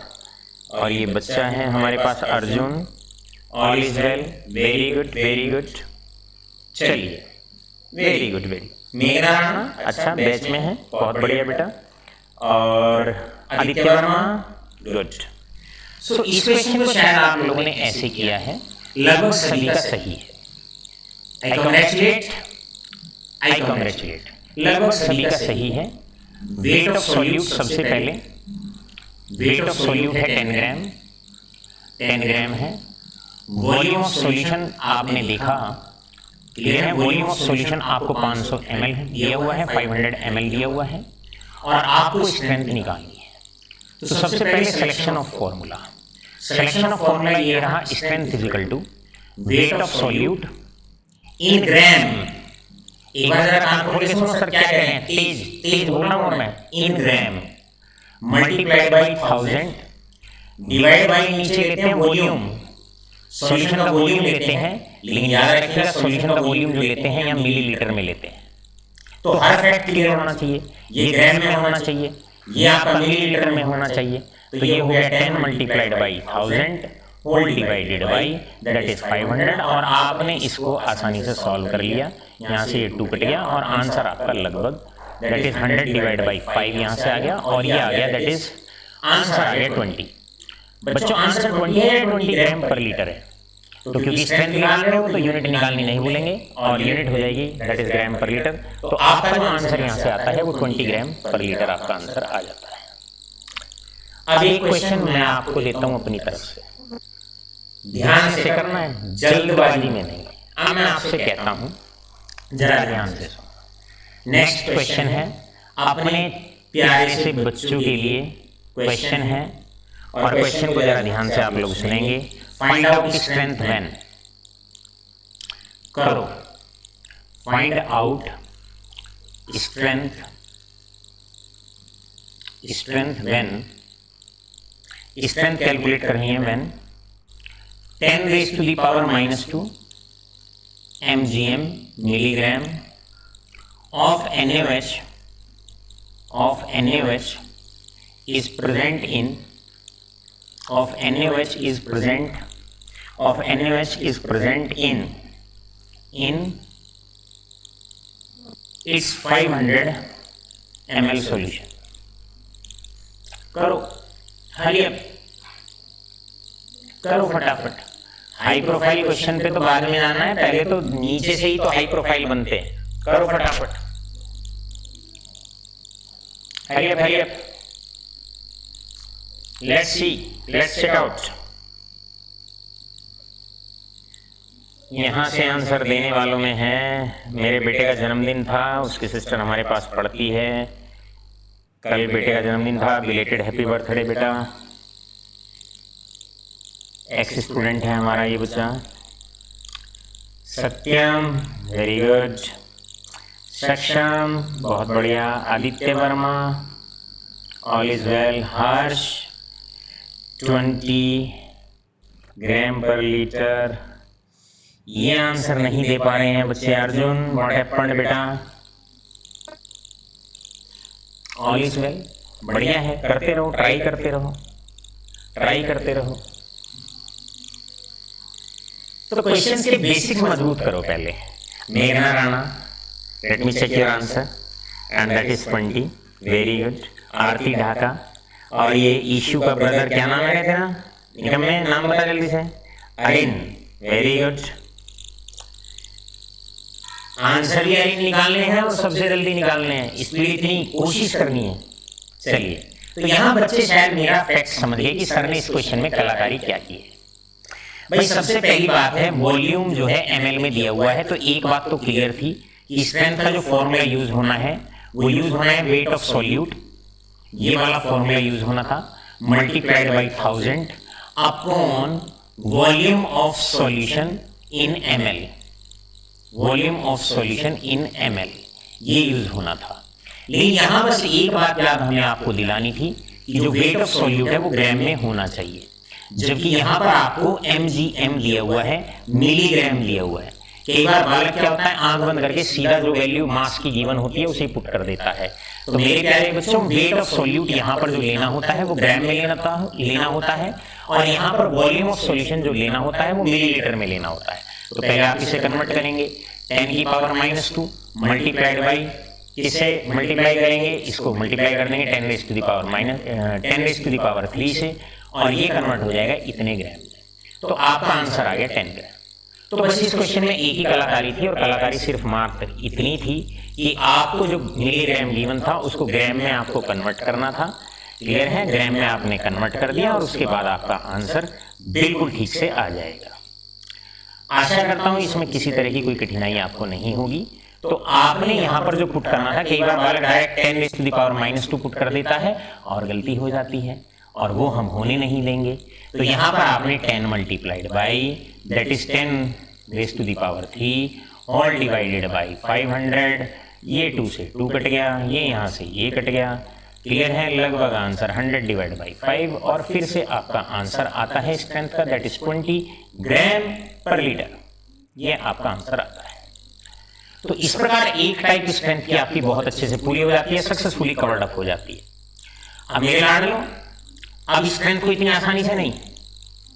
और ये बच्चा है हमारे पास Arjun, all is well, very good very good. चलिए वेरी गुड वेरी, मेघना राणा अच्छा बैच में है, बहुत बढ़िया बेटा, और आदित्य वर्मा गुड। सो इस क्वेश्चन को शायद आप लोगों ने ऐसे किया है, लगभग सभी का सही है। आई कॉन्ग्रेचुलेट, लगभग सभी का सही है। वेट ऑफ सॉल्यूट, सबसे पहले वेट ऑफ सॉल्यूट है 10 ग्राम है। वॉल्यूम ऑफ सॉल्यूशन आपने देखा, क्लियर है, वॉल्यूम ऑफ सॉल्यूशन आपको 500 ml दिया हुआ है, 500 ml दिया हुआ है, और आपको स्ट्रेंथ निकालनी है। तो सबसे पहले selection of formula, selection of formula ये रहा, strength is equal to weight of solute in gram. एक बार जरा कान खोल के सुनो सर क्या कह रहे हैं, तेज तेज बोल रहा हूं मैं, इन ग्राम मल्टीप्लाइड बाई 1000 डिवाइड बाई नीचे लेते हैं वॉल्यूम, सॉल्यूशन का वॉल्यूम लेते हैं, लेकिन याद रखिएगा सॉल्यूशन का वॉल्यूम जो लेते हैं या मिलीलीटर में लेते हैं, तो हर फैक्ट क्लियर होना चाहिए, ये ग्राम में होना चाहिए, ये आपका मिलीलीटर में होना चाहिए। तो ये हो गया 10 multiplied by 1000 whole divided by that is 500, और आपने इसको आसानी से सॉल्व कर लिया, यहाँ से ये 2 कट गया और आंसर आपका लगभग दैट इज 100 डिवाइड बाई 5 यहाँ से आ गया, और ये आ गया दैट इज आंसर आ गया 20। बच्चों आंसर 20 है, 20 ग्राम पर लीटर है। तो क्योंकि स्ट्रेंथ निकाल रहे हो तो यूनिट निकालनी नहीं भूलेंगे, और यूनिट हो जाएगी that is gram per litre. तो आपका जो आंसर यहाँ से आता है वो 20 ग्राम पर लीटर आपका आंसर आ जाता है। अब एक क्वेश्चन मैं आपको देता हूँ अपनी तरफ से, ध्यान से करना है, जल्दबाजी में नहीं। अब मैं आपसे कहता हूँ जरा ध्यान से सुनो। नेक्स्ट क्वेश्चन है अपने प्यारे से बच्चों के लिए क्वेश्चन है, और क्वेश्चन को जरा ध्यान से आप लोग सुनेंगे। फाइंड आउट स्ट्रेंथ व्हेन, करो find out strength when, strength calculate करनी है when 10 raised to the power -2 mgm milligram of NaOH is present in its 500 ml solution। करो हरी अप, करो फटाफट। हाई प्रोफाइल क्वेश्चन पे तो बाद में जाना है, पहले तो नीचे से ही तो हाई प्रोफाइल बनते हैं। करो फटाफट, hurry up hurry up. Let's see, let's check out. यहाँ से आंसर देने वालों में है, मेरे बेटे का जन्मदिन था, उसकी सिस्टर हमारे पास पढ़ती है, कल बेटे का जन्मदिन था, बिलेटेड हैप्पी बर्थडे बेटा। एक्स स्टूडेंट है हमारा ये बच्चा। Satyam, very good. सक्षम, बहुत बढ़िया। Aditya Verma, all is well. Harsh, 20 gram per litre. ये आंसर नहीं दे पा रहे हैं बच्चे। अर्जुन, व्हाट हैपेंड बेटा? ऑल इज वेल, बढ़िया है, करते रहो, ट्राई करते रहो, ट्राई करते रहो। तो क्वेश्चंस के बेसिक्स मजबूत करो पहले। मेघना Rana, let me check your answer, and that is 20, very good. Aarti Dhaka, और ये ईशू का ब्रदर क्या नाम है तेरा? निगम में नाम बता जल्दी से। अरिन, वेरी गुड। आंसर भी अरिन निकालने हैं और सबसे जल्दी निकालने हैं, स्पीड इतनी कोशिश करनी है। चलिए, तो यहाँ बच्चे शायद मेरा फैक्ट समझ गए कि सर ने इस क्वेश्चन में कलाकारी क्या की है। भाई सबसे पहली बात है, वॉल्यूम जो है ml में दिया हुआ है, तो एक बात तो क्लियर थी कि स्ट्रेंथ का जो फॉर्मूला यूज होना है वो यूज होना है वेट ऑफ सॉल्यूट, ये वाला फॉर्मूला यूज होना था, multiplied by 1000 upon volume of solution in ml, volume of solution in ml, ये यूज होना था। लेकिन यहां बस एक बात याद हमें आपको दिलानी थी कि जो वेट ऑफ सॉल्यूट है वो ग्राम में होना चाहिए, जबकि यहां पर आपको mgm दिया हुआ है, मिलीग्राम दिया हुआ है। कई बार बालक क्या होता है, आंख बंद करके सीधा जो वैल्यू मास की गिवन होती है उसे पुट कर देता है। तो मेरे प्यारे बच्चों, वेट ऑफ सॉल्यूट यहाँ पर जो लेना होता है वो ग्राम में लेना होता है, और यहाँ पर वॉल्यूम ऑफ सॉल्यूशन जो लेना होता है वो मिलीलीटर में लेना होता है। तो पहले आप इसे कन्वर्ट करेंगे, 10 की पावर -2 मल्टीप्लाइड बाई, किससे मल्टीप्लाई करेंगे, इसको मल्टीप्लाई कर देंगे 10 रेज़ टू द पावर 3 से, और ये कन्वर्ट हो जाएगा इतने ग्राम में। तो आपका आंसर आ गया 10 ग्राम। तो बस इस क्वेश्चन में एक ही कलाकारी थी, और कलाकारी सिर्फ मात्र इतनी थी कि आपको जो मिलीग्राम गिवन था उसको ग्राम में आपको कन्वर्ट करना था। क्लियर है? ग्राम में आपने कन्वर्ट कर दिया और उसके बाद आपका आंसर बिल्कुल ठीक से आ जाएगा। आशा करता हूं इसमें किसी तरह की कोई कठिनाई आपको नहीं होगी। तो आपने यहाँ पर जो पुट करना था, कई बार बालक direct 10 raise to the power -2 put कर देता है और गलती हो जाती है, और वो हम होने नहीं देंगे। तो यहाँ पर आपने 10 multiplied by, that is 10 raise to the power 3 all divided by 500, ये 2 से 2 कट गया, ये यहाँ से ये कट गया। क्लियर है? लगभग आंसर 100 डिवाइड बाई 5, और फिर से आपका आंसर आता है स्ट्रेंथ का, that is 20 gram per litre, ये आपका आंसर आता है। तो इस प्रकार एक टाइप स्ट्रेंथ की आपकी बहुत अच्छे से पूरी हो जाती है, सक्सेसफुली कवर्ड अप हो जाती है। अब मेरे लाडलो, अब स्ट्रेंथ को इतनी आसानी से नहीं,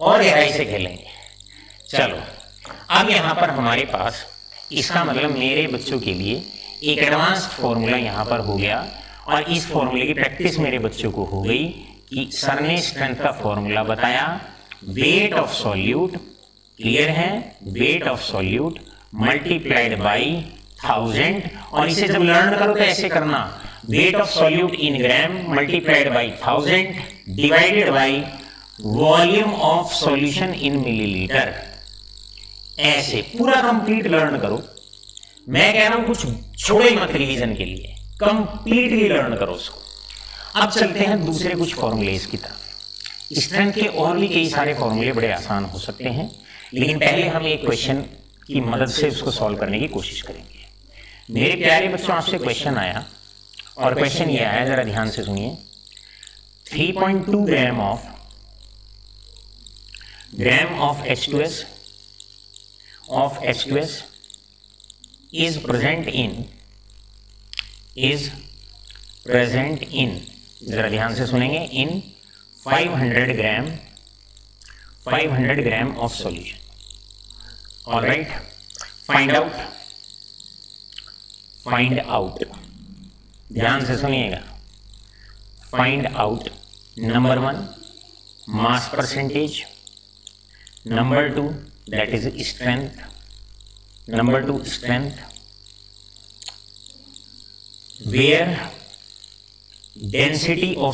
और गहराई से खेलेंगे। चलो, अब यहां पर हमारे पास, इसका मतलब मेरे बच्चों के लिए एक एडवांस्ड फॉर्मूला यहां पर हो गया, और इस फॉर्मूले की प्रैक्टिस मेरे बच्चों को हो गई कि सर ने स्ट्रेंथ का फॉर्मूला बताया, वेट ऑफ सॉल्यूट, क्लियर है, weight of solute multiplied by 1000, और इसे जब लर्न करो तो ऐसे करना, wait of solute in gram multiplied by 1000 divided by volume of solution in millilitre. ऐसे पूरा कंप्लीट लर्न करो। मैं कह रहा हूं कुछ छोड़ो ही मत रिवीजन के लिए, कंप्लीटली लर्न करो उसको। अब चलते हैं दूसरे कुछ फॉर्मूलेज की तरफ। स्ट्रेंथ के और भी कई सारे फॉर्मूले बड़े आसान हो सकते हैं, लेकिन पहले हम एक क्वेश्चन की मदद से उसको सॉल्व करने की कोशिश करेंगे। मेरे प्यारे बच्चों, आपसे क्वेश्चन आया, और क्वेश्चन ये आया, जरा ध्यान से सुनिए। 3.2 gram of H2S is present in, जरा ध्यान से सुनेंगे, in 500 gram of solution. All right, find out, ध्यान से सुनिएगा। Find out, number 1 mass percentage, number 2 that is strength, number 2 strength, where density of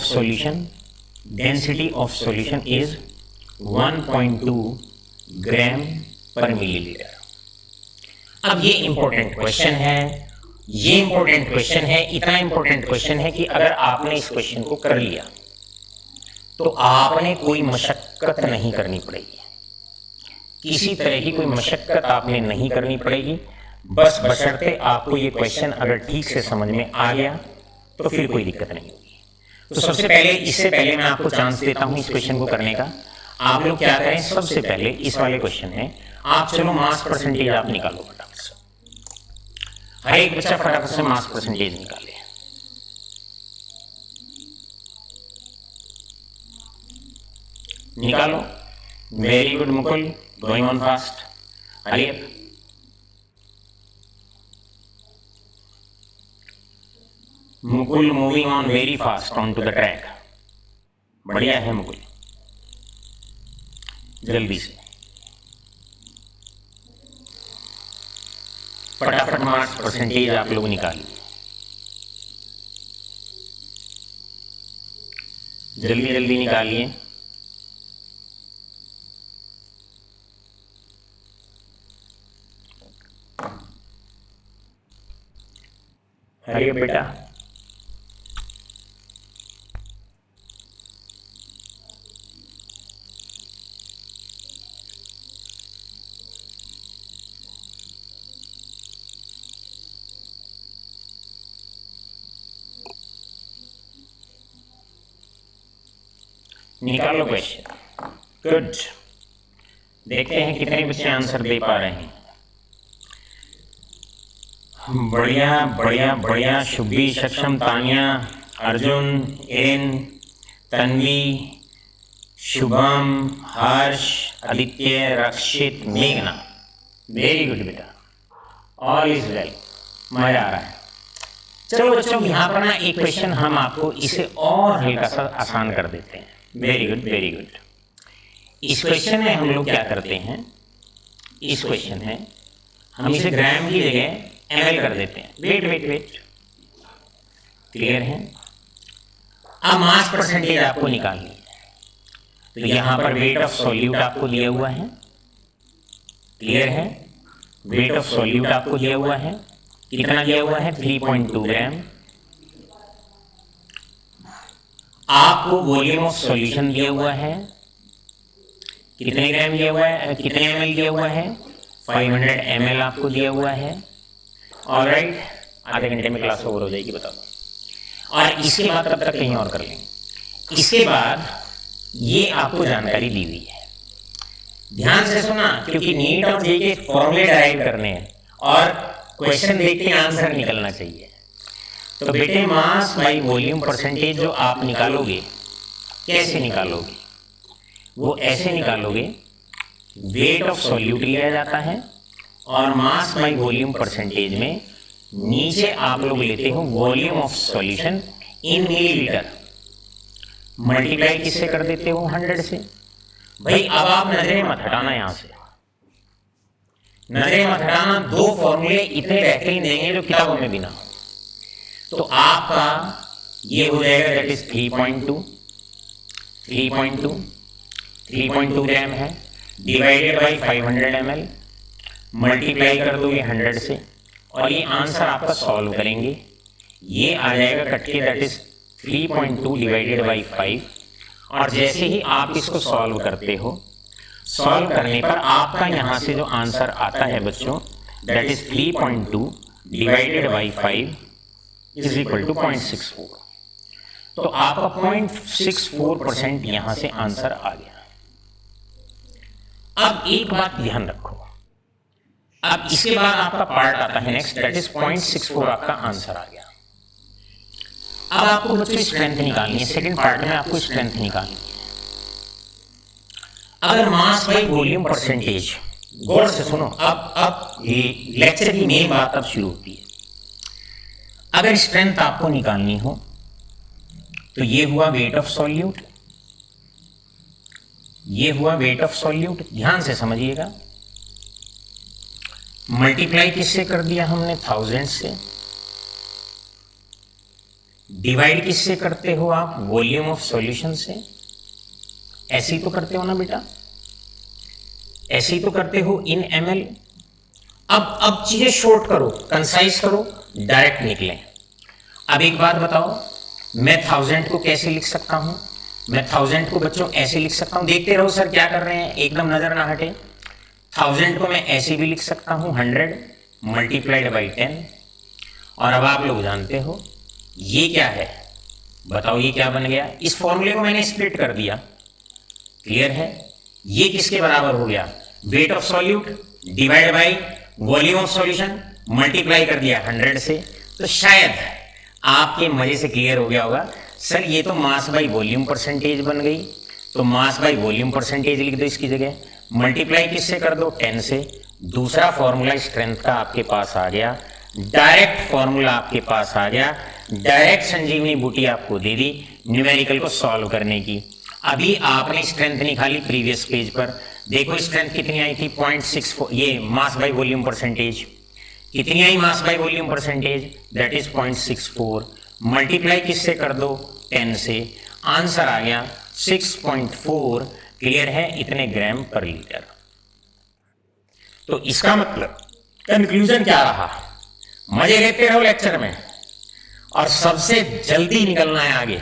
solution is 1.2 gram per milliliter। अब ये important question है, ये इंपॉर्टेंट क्वेश्चन है, इतना important question है कि अगर आपने इस क्वेश्चन को कर लिया तो आपने कोई मशक्कत नहीं करनी पड़ेगी, किसी तरह की कोई मशक्कत आपने नहीं करनी पड़ेगी, बस बशर्ते आपको ये क्वेश्चन अगर ठीक से समझ में आ गया तो फिर कोई दिक्कत नहीं होगी। तो सबसे पहले, इससे पहले मैं आपको चांस देता हूं इस क्वेश्चन को करने का। आप लोग क्या करें, सबसे पहले इस वाले क्वेश्चन में आप चलो मास परसेंटेज आप निकालो फटाफट से, हर एक बच्चा फटाफट से मास परसेंटेज निकाले। निकालो, very good Mukul, going on fast. Hurry up, Mukul moving on very fast on to the track. बढ़िया है मुकुल, जल्दी से फटाफट मार्क्स परसेंटेज आप लोग निकालिए, जल्दी जल्दी निकालिए। हरी बेटा, निकालो क्वेश्चन। गुड, देखते हैं कितने बच्चे आंसर दे पा रहे हैं। बढ़िया बढ़िया बढ़िया, शुभी, सक्षम, तानिया, अर्जुन, एन, तन्वी, शुभम, हर्ष, आदित्य, रक्षित, मेघना, वेरी गुड बेटा, ऑल इज वेल, मजा आ रहा है। चलो बच्चों, यहाँ पर ना एक क्वेश्चन हम आपको इसे और हल्का सा आसान कर देते हैं। Very good very good. इस क्वेश्चन में हम लोग क्या करते हैं, इस क्वेश्चन में हम इसे ग्राम की जगह ml कर देते हैं। वेट वेट वेट, क्लियर है? अब मास परसेंटेज आपको निकालनी है, तो यहां पर वेट ऑफ सॉल्यूट आपको दिया हुआ है, क्लियर है? वेट ऑफ सॉल्यूट आपको दिया हुआ है, कितना दिया हुआ है? 3.2 ग्राम। आपको वॉल्यूम ऑफ सॉल्यूशन दिया हुआ है, कितने ग्राम दिया हुआ है, कितने ml दिया हुआ है? 500 ml आपको दिया हुआ है। ऑलराइट, आधे घंटे में क्लास ओवर हो जाएगी, बता दो। और इसके बाद तब तक कहीं और कर लेंगे। इसके बाद ये आपको जानकारी दी हुई है, ध्यान से सुना, क्योंकि नीट और जे के फॉर्मूले डराइव करने हैं और क्वेश्चन देख के आंसर निकलना चाहिए। तो बेटे, मास बाई वॉल्यूम परसेंटेज जो आप निकालोगे, कैसे निकालोगे? वो ऐसे निकालोगे, वेट ऑफ सॉल्यूट लिया जाता है और मास बाई वॉल्यूम परसेंटेज में नीचे आप लोग लेते हो volume of solution in millilitre, multiply किससे कर देते हो? 100 से। भाई अब आप नजरें मत हटाना, यहां से नजरें मत हटाना। दो फॉर्मूले इतने बेहतरीन देंगे जो किताबों में भी ना हो। तो आपका ये हो जाएगा, दैट इज 3.2 ग्राम है, डिवाइडेड बाई 500 ml, मल्टीप्लाई कर दोगे 100 से और ये आंसर आपका सॉल्व करेंगे, ये आ जाएगा कट के, दैट इज 3.2 डिवाइडेड बाई 5। और जैसे ही आप इसको सॉल्व करते हो, सॉल्व करने पर आपका यहां से जो आंसर आता है बच्चों, that is 3.2 divided by 5 is equal to 0.64। तो आपका 0.64% यहां से आंसर आ गया। अब एक बात ध्यान रखो, अब इसके बाद आपका पार्ट आता है नेक्स्ट, दैट इज 0.64 आपका आंसर आ गया। अब आपको बच्चों स्ट्रेंथ निकालनी है, सेकंड पार्ट में आपको स्ट्रेंथ निकालनी है। अगर मास बाई वॉल्यूम परसेंटेज, गौर से सुनो, अब ये लेक्चर की मेन बात अब शुरू होती है। अगर स्ट्रेंथ आपको निकालनी हो तो ये हुआ वेट ऑफ सॉल्यूट, ये हुआ वेट ऑफ सॉल्यूट, ध्यान से समझिएगा। मल्टीप्लाई किससे कर दिया हमने? 1000 से। डिवाइड किससे करते हो आप? वॉल्यूम ऑफ सॉल्यूशन से। ऐसे ही तो करते हो ना बेटा, ऐसे ही तो करते हो इन ml। अब चीजें शॉर्ट करो, कंसाइज करो, डायरेक्ट निकले। अब एक बात बताओ, मैं 1000 को कैसे लिख सकता हूं? मैं 1000 को बच्चों ऐसे लिख सकता हूं, देखते रहो सर क्या कर रहे हैं, एकदम नजर ना हटे। 1000 को मैं ऐसे भी लिख सकता हूं 100 मल्टीप्लाइड बाई 10। और अब आप लोग जानते हो ये क्या है, बताओ ये क्या बन गया? इस फॉर्मूले को मैंने स्प्लिट कर दिया, क्लियर है? ये किसके बराबर हो गया? Wait of solute divide by volume of solution, multiply कर दिया 100 से। तो शायद आपके मजे से क्लियर हो गया होगा, सर ये तो मास बाई वॉल्यूम परसेंटेज बन गई, तो मास बाई वॉल्यूम परसेंटेज लिख दो इसकी जगह, मल्टीप्लाई किससे कर दो? 10 से। दूसरा फॉर्मूला स्ट्रेंथ का आपके पास आ गया, डायरेक्ट फॉर्मूला आपके पास आ गया, डायरेक्ट संजीवनी बूटी आपको दे दी न्यूमेरिकल को सॉल्व करने की। अभी आपने स्ट्रेंथ निकाली प्रीवियस पेज पर, देखो स्ट्रेंथ कितनी आई थी? 0.64। ये मास बाई वॉल्यूम परसेंटेज कितनी आई? Mass by volume percentage that is 0.64। Multiply किससे कर दो? 10 से। आंसर आ गया 6.4, क्लियर है? इतने ग्राम पर लीटर। तो इसका मतलब कंक्लूजन क्या रहा? मजे लेते रहो लेक्चर में और सबसे जल्दी निकलना है आगे,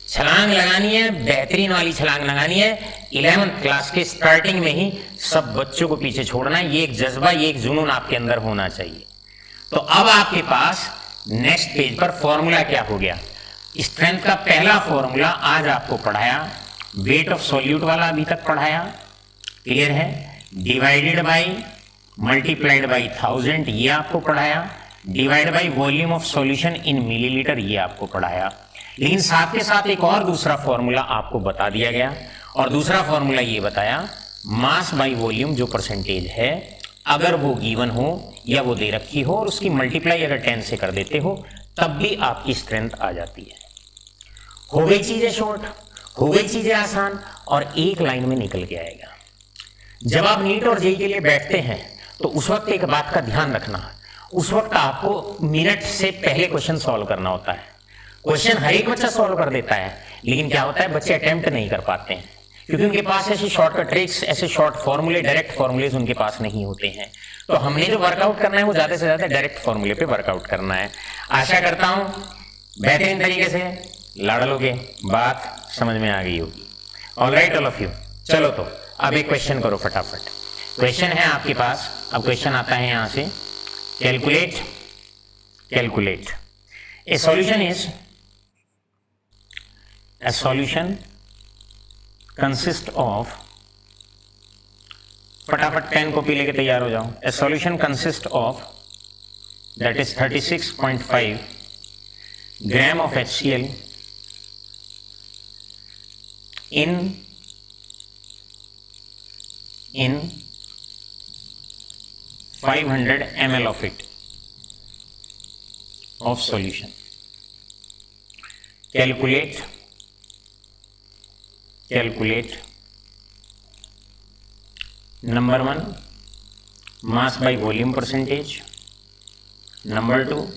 छलांग लगानी है, बेहतरीन वाली छलांग लगानी है। 11th क्लास के स्टार्टिंग में ही सब बच्चों को पीछे छोड़ना है, ये एक जज्बा, ये एक जुनून आपके अंदर होना चाहिए। तो अब आपके पास नेक्स्ट पेज पर फॉर्मूला क्या हो गया? स्ट्रेंथ का पहला फॉर्मूला आज आपको पढ़ाया, वेट ऑफ सॉल्यूट वाला अभी तक पढ़ाया, क्लियर है? डिवाइडेड बाई मल्टीप्लाइड बाई 1000 ये आपको पढ़ाया, divide by volume of solution in millilitre ये आपको पढ़ाया। लेकिन साथ के साथ एक और दूसरा फॉर्मूला आपको बता दिया गया, और दूसरा फॉर्मूला ये बताया, मास बाई वॉल्यूम जो परसेंटेज है अगर वो गिवन हो या वो दे रखी हो और उसकी मल्टीप्लाई अगर 10 से कर देते हो तब भी आपकी स्ट्रेंथ आ जाती है। हो गई चीजें शॉर्ट, हो गई चीजें आसान, और एक लाइन में निकल के आएगा। जब आप नीट और जेईई के लिए बैठते हैं तो उस वक्त एक बात का ध्यान रखना, उस वक्त आपको मिनट से पहले क्वेश्चन सॉल्व करना होता है। क्वेश्चन हर एक बच्चा सॉल्व कर देता है, लेकिन क्या होता है बच्चे अटेम्प्ट नहीं कर पाते हैं, क्योंकि उनके पास ऐसे शॉर्टकट ट्रिक्स, ऐसे शॉर्ट फॉर्मूले, डायरेक्ट फॉर्मूलेज उनके पास नहीं होते हैं। तो हमने जो वर्कआउट करना है वो ज्यादा से ज्यादा डायरेक्ट फॉर्मूले पे वर्कआउट करना है। आशा करता हूं बेहतरीन तरीके से लाडलों के बात समझ में आ गई होगी। ऑलराइट ऑल ऑफ यू, चलो तो अब एक क्वेश्चन करो फटाफट। क्वेश्चन है आपके पास, अब क्वेश्चन आता है यहां से, calculate A solution is, a solution consist of, फटाफट पेन कॉपी लेके तैयार हो जाओ। a solution consist of that is 36.5 gram of HCl in 500 ml of it of solution. Calculate number 1 mass by volume percentage, number 2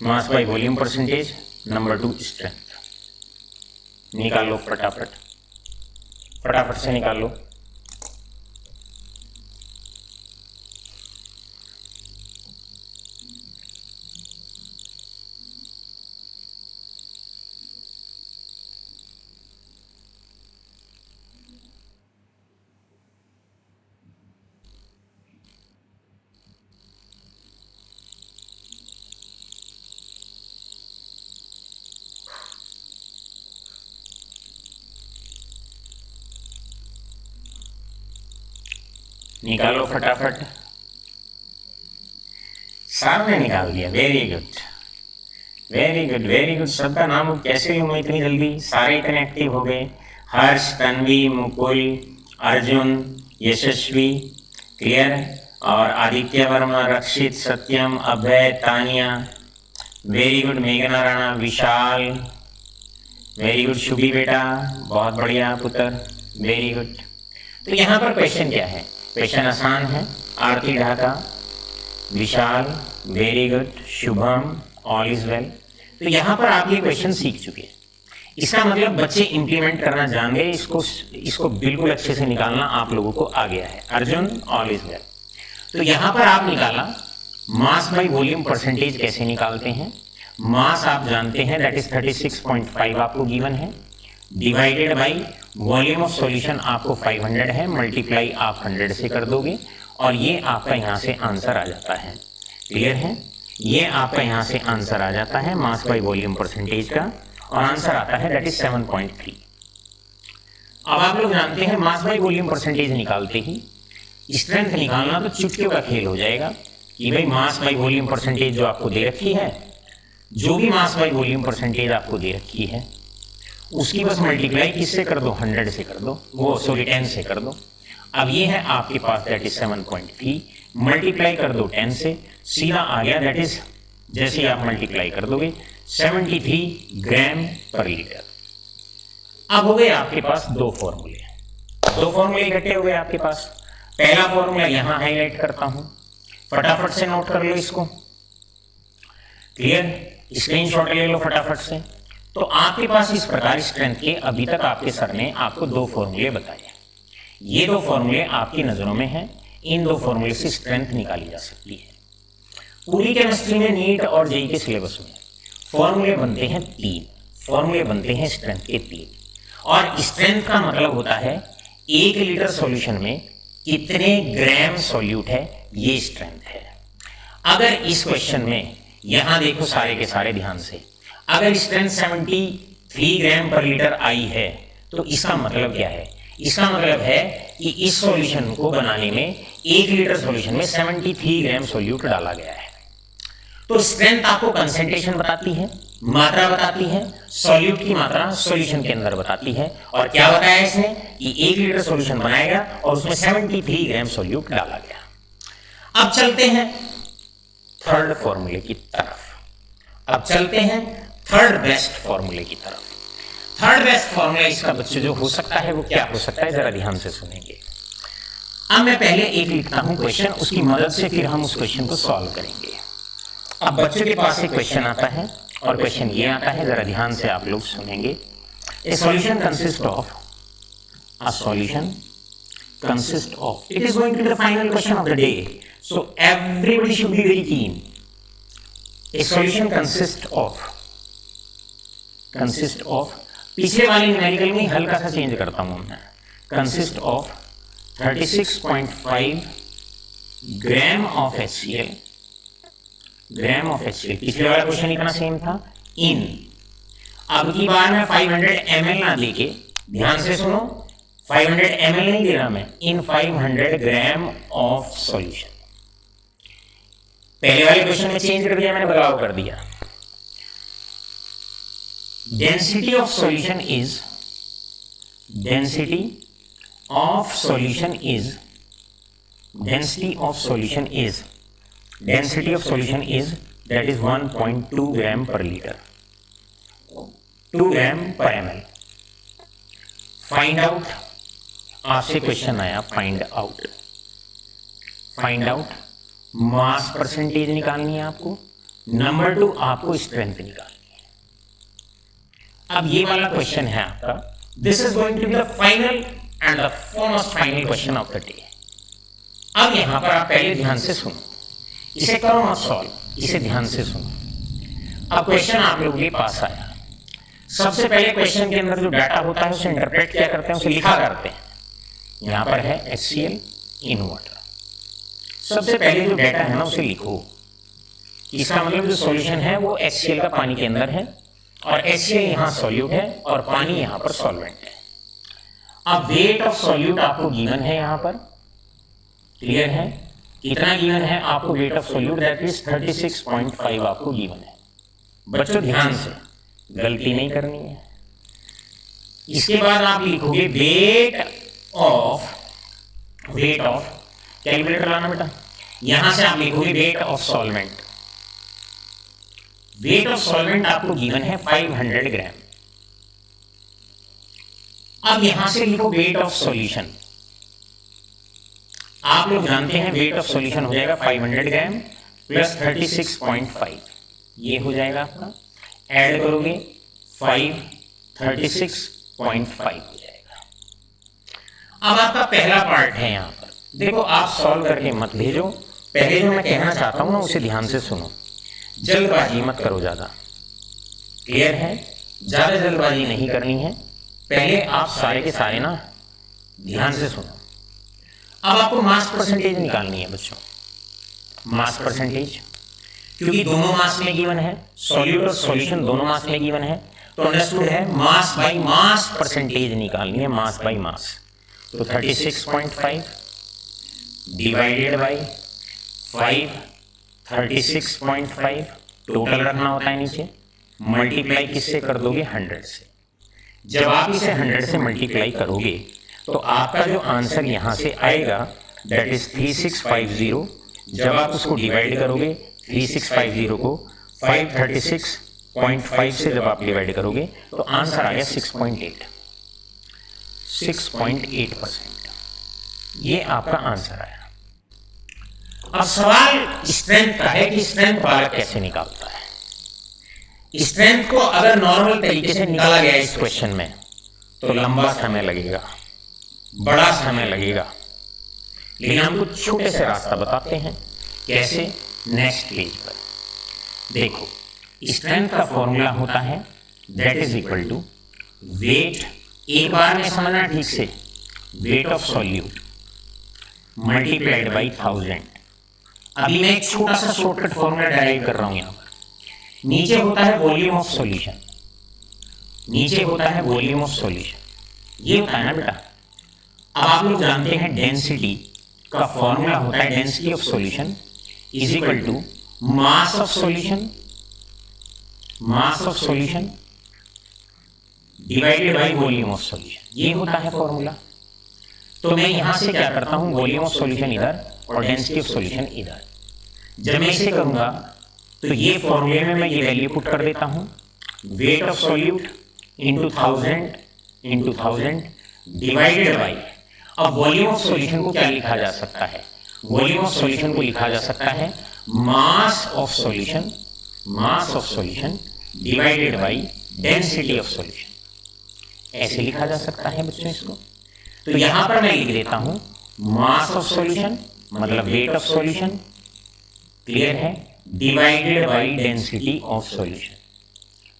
mass by volume percentage, number 2 strength। निकालो फटाफट से निकालो। निकालो फटाफट। सामने निकाल दिया, very good very good very good. सबका नाम कैसे लूँ मैं इतनी जल्दी? सारे इतने एक्टिव हो गए। हर्ष, तन्वी, मुकुल, अर्जुन, यशस्वी, क्लियर, और आदित्य वर्मा, रक्षित, सत्यम, अभय, तानिया, वेरी गुड। मेघना राणा, विशाल, वेरी गुड। शुभी बेटा, बहुत बढ़िया पुत्र, वेरी गुड। तो यहाँ पर क्वेश्चन क्या है? क्वेश्चन आसान है। Aarti Dhaka, Vishal, very good. Shubham, all is well. तो यहाँ पर आप ये क्वेश्चन सीख चुके हैं, इसका मतलब बच्चे इंप्लीमेंट करना जान गए, इसको बिल्कुल अच्छे से निकालना आप लोगों को आ गया है। Arjun, all is well. तो यहां पर आप निकाला मास बाई वॉल्यूम परसेंटेज कैसे निकालते हैं। मास आप जानते हैं दैट इज 36.5 आपको गिवन है, divided by volume of solution आपको 500 है, मल्टीप्लाई आप 100 से कर दोगे और ये आपका यहां से आंसर आ जाता है। क्लियर है, ये आपका यहां से आंसर आ जाता है मास बाई वॉल्यूम परसेंटेज का और आंसर आता है दैट इज 7.3। अब आप लोग जानते हैं मास बाई वॉल्यूम परसेंटेज निकालते ही स्ट्रेंथ निकालना तो चुटकियों का खेल हो जाएगा कि भाई मास बाई वॉल्यूम परसेंटेज जो आपको दे रखी है, जो भी मास बाई वॉल्यूम परसेंटेज आपको दे रखी है उसकी बस मल्टीप्लाई किससे कर दो, 100 से कर दो, वो सॉरी 10 से कर दो। अब ये है आपके पास दैट इज 7.3, मल्टीप्लाई कर दो 10 से, सीधा आ गया दैट इज जैसे आप मल्टीप्लाई कर दोगे 73 ग्राम पर लीटर। अब हो गए आपके पास दो फॉर्मूले इकट्ठे हो गए आपके पास। पहला फॉर्मूला यहां हाईलाइट करता हूं, फटाफट से नोट कर लो इसको। क्लियर, स्क्रीनशॉट ले लो फटाफट से। तो आपके पास इस प्रकार स्ट्रेंथ के अभी तक आपके सर ने आपको दो फॉर्मूले बताए। ये दो फॉर्मूले आपकी नजरों में हैं, इन दो फॉर्मूले से स्ट्रेंथ निकाली जा सकती है। पूरी केमिस्ट्री में नीट और जेईई के सिलेबस में फॉर्मूले बनते हैं 3, फॉर्मूले बनते हैं स्ट्रेंथ के 3। और स्ट्रेंथ का मतलब होता है 1 लीटर सॉल्यूशन में कितने ग्राम सॉल्यूट है, ये स्ट्रेंथ है। अगर इस क्वेश्चन में यहां देखो सारे के सारे ध्यान से, अगर स्ट्रेंथ 73 ग्राम पर लीटर आई है तो इसका मतलब क्या है, इसका मतलब है कि इस सॉल्यूशन को बनाने में 1 लीटर सॉल्यूशन में 73 ग्राम सॉल्यूट डाला गया है। तो स्ट्रेंथ आपको कंसेंट्रेशन बताती है, मात्रा बताती है, सॉल्यूट की मात्रा सॉल्यूशन के अंदर बताती है। और क्या बताया इसने कि 1 लीटर सॉल्यूशन बनाएगा और उसमें 73 ग्राम सॉल्यूट डाला गया। अब चलते हैं थर्ड फॉर्मूले की तरफ, अब चलते हैं थर्ड बेस्ट फॉर्मूले की तरफ। थर्ड बेस्ट फॉर्मूला इसका बच्चे जो हो सकता है वो क्या हो सकता है, जरा ध्यान से सुनेंगे। अब मैं पहले एक लिखता हूं क्वेश्चन, उसकी मदद से फिर हम उस क्वेश्चन को सॉल्व करेंगे। अब बच्चों के पास एक क्वेश्चन आता है और क्वेश्चन ये आता है, जरा ध्यान से आप लोग सुनेंगे। A solution consist of, a solution consist of, it is going to be the final question of the day, so everybody should be very keen. A solution consist of, पिछले वाले न्यूमेरिकल में हल्का सा चेंज करता हूं मैं, consist of 36.5 gram of HCl, gram of HCl। पिछले वाला क्वेश्चन इतना सेम था, इन, अब की बार मैं 500 ml ना लेके, ध्यान से सुनो, 500 ml नहीं दे रहा मैं, इन 500 ग्राम ऑफ सॉल्यूशन। पहले वाले क्वेश्चन में चेंज कर दिया मैंने, बदलाव कर दिया। Density of solution is, density of solution is, density of solution is, density of solution is that is 1.2 gram per litre, 2 ग्राम पर ml। फाइंड आउट, आपसे क्वेश्चन आया find out, find out mass percentage निकालनी है आपको, number 2 आपको strength निकालनी है। अब ये वाला क्वेश्चन है आपका, this is going to be the final and the foremost final question of the day. अब यहां पर आप पहले ध्यान से सुनो, इसे करो मत सॉल्व, इसे ध्यान से सुनो। अब क्वेश्चन आप लोगों के पास आया, सबसे पहले क्वेश्चन के अंदर जो डाटा होता है उसे इंटरप्रेट क्या करते हैं, उसे लिखा करते हैं। यहां पर है HCl इन वाटर, सबसे पहले जो डाटा है ना उसे लिखो। इसका मतलब जो सॉल्यूशन है वो HCl का पानी के अंदर है और HCl यहां सॉल्यूट है और पानी यहां पर सॉल्वेंट है। अब वेट ऑफ सॉल्यूट आपको गिवन है यहां पर, क्लियर है, कितना गिवन है आपको wait of solute, that is 36.5 आपको गिवन है। बच्चों ध्यान से, गलती नहीं करनी है। इसके बाद आप लिखोगे वेट ऑफ, कैलकुलेटर लाना बेटा, यहां से आप लिखोगे wait of solvent. Weight of solvent आपको गिवन है 500 ग्राम। अब यहां से लिखो वेट ऑफ सॉल्यूशन। आप लोग जानते हैं वेट ऑफ सॉल्यूशन हो जाएगा 500 ग्राम प्लस 36.5, ये हो जाएगा आपका, ऐड करोगे 5, 36.5 हो जाएगा। अब आपका पहला पार्ट है यहां पर, देखो आप सॉल्व करके मत भेजो, पहले जो मैं कहना चाहता हूं ना उसे ध्यान से सुनो, जल्दबाजी मत करो ज्यादा, क्लियर है? ज्यादा जल्दबाजी नहीं करनी है, पहले आप सारे के सारे ना ध्यान से सुनो। अब आपको मास परसेंटेज निकालनी है बच्चों, मास परसेंटेज, क्योंकि दोनों मास में गिवन है, सॉल्यूट और सॉल्यूशन दोनों मास में गिवन है, तो अंडरस्टूड है मास बाय मास परसेंटेज निकालनी है, मास बाय मास। तो 36.5 डिवाइडेड बाय 5, 36.5 टोटल रखना होता है नीचे, मल्टीप्लाई किससे कर दोगे? 100 से। जब आप इसे 100 से मल्टीप्लाई करोगे तो आपका जो आंसर यहां से आएगा दैट इज 3650। जब आप उसको डिवाइड करोगे 3650 को 536.5 से जब आप डिवाइड करोगे तो आंसर आ गया 6.8%। ये आपका आंसर आया। अब सवाल स्ट्रेंथ का है कि स्ट्रेंथ बालक कैसे निकालता है। स्ट्रेंथ को अगर नॉर्मल तरीके से निकाला गया इस क्वेश्चन में तो लंबा समय लगेगा, बड़ा समय लगेगा, लेकिन हम कुछ छोटे से रास्ता बताते हैं। कैसे? नेक्स्ट पेज पर देखो, स्ट्रेंथ का फॉर्मूला होता है that is equal to weight, एक बार में समझना ठीक से, weight of solute multiplied by 1000। अभी मैं एक छोटा सा शॉर्टकट फॉर्मूला डेराइव कर रहा हूं यहां पर। नीचे होता है वॉल्यूम ऑफ सॉल्यूशन, नीचे होता है वॉल्यूम ऑफ सॉल्यूशन, ये होता है ना बेटा। अब आप लोग जानते हैं डेंसिटी का फॉर्मूला होता है density of solution is equal to mass of solution, mass of solution divided by volume of solution, ये होता है फॉर्मूला। तो मैं यहां से क्या करता हूं, वॉल्यूम ऑफ सॉल्यूशन इधर और डेंसिटी ऑफ सॉल्यूशन इधर। जब मैं इसे करूंगा तो ये फॉर्मूले में मैं ये वैल्यू पुट कर देता हूं, wait of solute into 1000 divided by, अब वॉल्यूम ऑफ सॉल्यूशन को क्या लिखा जा सकता है? वॉल्यूम ऑफ सॉल्यूशन को लिखा जा सकता है मास of solution, mass of solution divided by density of solution, ऐसे लिखा जा सकता है बच्चों इसको। तो यहां पर मैं लिख देता हूं मास ऑफ सॉल्यूशन मतलब वेट ऑफ सॉल्यूशन, क्लियर है, divided by density of solution,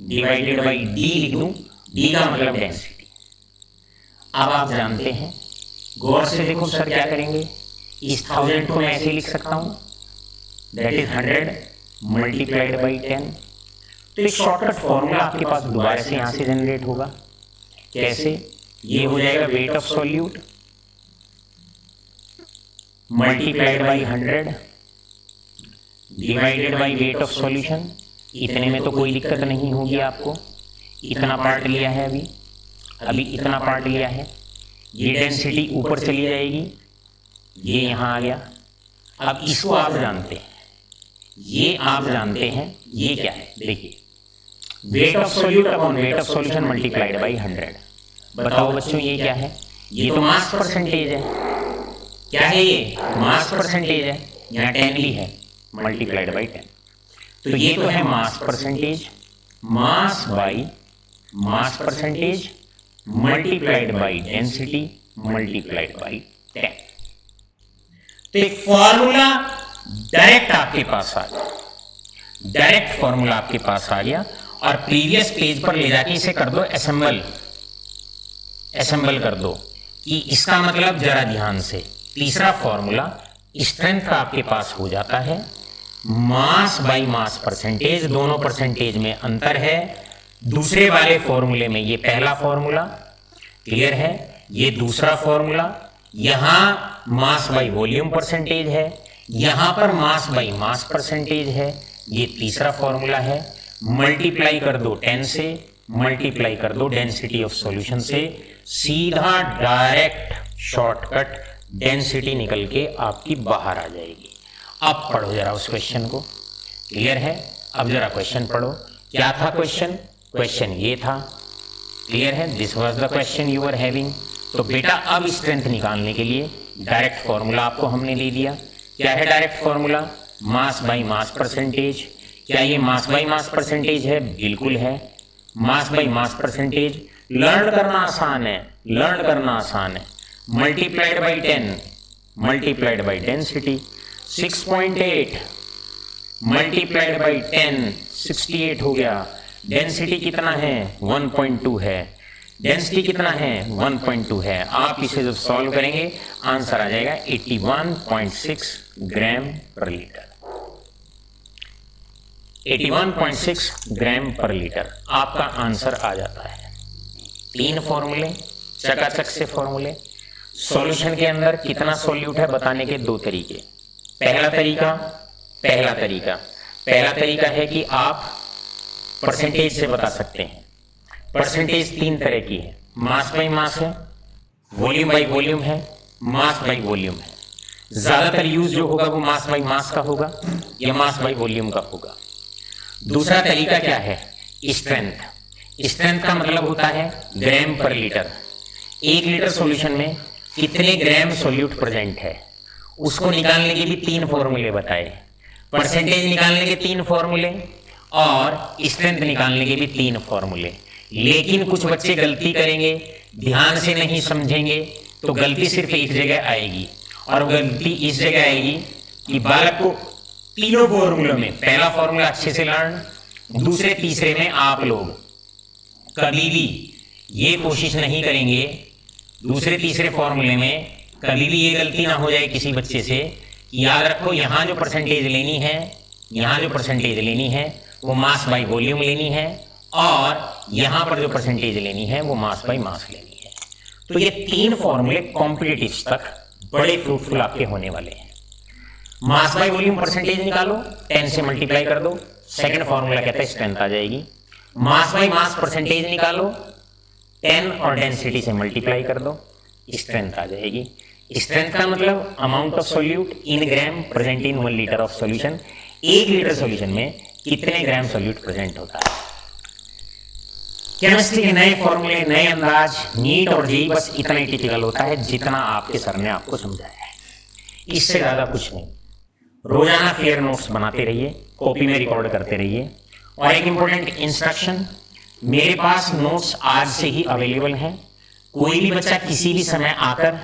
divided by D लिख दूं, डी का मतलब डेंसिटी। अब आप जानते हैं, गौर से देखो सर क्या करेंगे, इस 1000 को मैं ऐसे लिख सकता हूं दैट इज 100 मल्टीप्लाइड बाई 10। तो एक शॉर्टकट फॉर्मूला आपके पास दोबारा से यहां से जनरेट होगा। कैसे? ये हो जाएगा wait of solute multiplied by 100 divided by wait of solution. इतने में तो कोई दिक्कत नहीं होगी आपको, इतना पार्ट लिया है अभी इतना पार्ट लिया है, ये डेंसिटी ऊपर चली जाएगी, ये यहां आ गया। अब इसको आप जानते हैं, ये आप जानते हैं, ये क्या है? देखिए, wait of solute upon weight of solution multiplied by 100। बताओ बच्चों ये क्या है? ये तो मास परसेंटेज है। क्या है ये? मास परसेंटेज है, यहाँ 10 भी है, मल्टीप्लाइड बाई 10। तो ये तो है mass percentage, mass by mass percentage multiplied by density multiplied by 10। तो एक फॉर्मूला डायरेक्ट आपके पास आ गया, डायरेक्ट फॉर्मूला आपके पास आ गया, और प्रीवियस पेज पर ले जाके इसे कर दो असेंबल, असेंबल कर दो। कि इसका मतलब जरा ध्यान से, तीसरा फॉर्मूला स्ट्रेंथ का आपके पास हो जाता है मास बाई मास परसेंटेज, दोनों परसेंटेज में अंतर है। दूसरे वाले फॉर्मूले में ये पहला फॉर्मूला, क्लियर है, ये दूसरा फॉर्मूला, यहां मास बाई वॉल्यूम परसेंटेज है, यहां पर मास बाई मास परसेंटेज है, ये तीसरा फॉर्मूला है। मल्टीप्लाई कर दो 10 से, मल्टीप्लाई कर दो डेंसिटी ऑफ सॉल्यूशन से, सीधा डायरेक्ट शॉर्टकट डेंसिटी निकल के आपकी बाहर आ जाएगी। अब पढ़ो जरा उस क्वेश्चन को, क्लियर है? अब जरा क्वेश्चन पढ़ो, क्या था क्वेश्चन? क्वेश्चन ये था, क्लियर है, this was the question you are having. तो बेटा अब स्ट्रेंथ निकालने के लिए डायरेक्ट फॉर्मूला आपको हमने दे दिया। क्या है direct formula? Mass by mass percentage. क्या ये मास बाई मास परसेंटेज है? बिल्कुल है, mass by mass percentage. Learn करना आसान है, लर्न करना आसान है। Multiplied by 10, multiplied by density, 6.8 multiplied by 10 68 हो गया। डेंसिटी कितना है 1.2 है, डेंसिटी कितना है 1.2 है। आप इसे जब सॉल्व करेंगे आंसर आ जाएगा 81.6 ग्राम पर लीटर। 81.6 ग्राम पर लीटर आपका आंसर आ जाता है। 3 फॉर्मूले, चकाचक से फॉर्मूले। सॉल्यूशन के अंदर कितना सॉल्यूट है बताने के 2 तरीके। पहला तरीका है कि आप परसेंटेज से बता सकते हैं। परसेंटेज 3 तरह की है, मास बाई मास है, वॉल्यूम बाई वॉल्यूम है, मास बाई वॉल्यूम है। ज्यादातर यूज जो होगा वो मास बाई मास का होगा या मास बाई वॉल्यूम का होगा। दूसरा तरीका क्या है, स्ट्रेंथ। स्ट्रेंथ का मतलब होता है ग्राम पर लीटर। 1 लीटर सॉल्यूशन में कितने ग्राम सॉल्यूट प्रेजेंट है उसको निकालने के भी 3 फॉर्मूले बताए। परसेंटेज निकालने के 3 फॉर्मूले और स्ट्रेंथ निकालने के भी 3 फॉर्मूले। लेकिन कुछ बच्चे गलती करेंगे, ध्यान से नहीं समझेंगे तो गलती सिर्फ एक जगह आएगी, और गलती इस जगह आएगी कि बालक को तीनों फॉर्मूलों में, पहला फॉर्मूला अच्छे से लर्न, दूसरे तीसरे में आप लोग कभी भी ये कोशिश नहीं करेंगे, दूसरे तीसरे फॉर्मूले में कभी भी ये गलती ना हो जाए किसी बच्चे से कि याद रखो यहाँ जो परसेंटेज लेनी है, यहाँ जो परसेंटेज लेनी है वो मास बाई वॉल्यूम लेनी है, और यहाँ पर जो परसेंटेज लेनी है वो मास बाई मास लेनी है। तो ये 3 फॉर्मूले कॉम्पिटिटिव तक बड़े फ्रूटफुल आपके होने वाले हैं। मास बाई वॉल्यूम परसेंटेज निकालो, 10 से मल्टीप्लाई कर दो, सेकंड फॉर्मूला कहता है स्ट्रेंथ आ जाएगी। मास बाई मास परसेंटेज निकालो, 10 और डेंसिटी से मल्टीप्लाई कर दो, स्ट्रेंथ आ जाएगी। स्ट्रेंथ का मतलब amount of solute in gram present in 1 litre of solution. 1 litre solution में कितने ग्राम सॉल्यूट प्रेजेंट होता है। केमिस्ट्री के नए फॉर्मूले, नए अंदाज, नीट और जेईई बस इतना ही टिपिकल होता है जितना आपके सर ने आपको समझाया है, इससे ज्यादा कुछ नहीं। रोजाना फेयर नोट्स बनाते रहिए, कॉपी में रिकॉर्ड करते रहिए। और एक इंपॉर्टेंट इंस्ट्रक्शन, मेरे पास नोट्स आज से ही अवेलेबल हैं। कोई भी बच्चा किसी भी समय आकर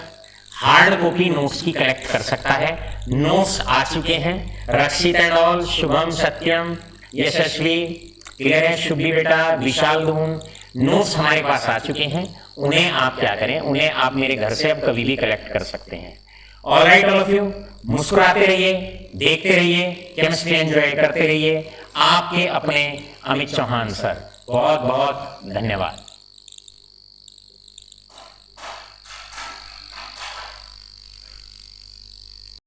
हार्ड कॉपी नोट्स की कलेक्ट कर सकता है। नोट्स आ चुके हैं, Rakshit and all, Shubham, Satyam, Yashasvi, clear है, शुभली बेटा, विशाल धून, नोट्स हमारे पास आ चुके हैं। उन्हें आप क्या करें, उन्हें आप मेरे घर से अब कभी भी कलेक्ट कर सकते हैं। All right all of you, मुस्कुराते रहिए, देखते रहिए, केमिस्ट्री एंजॉय करते रहिए। आपके अपने अमित चौहान सर, बहुत बहुत धन्यवाद।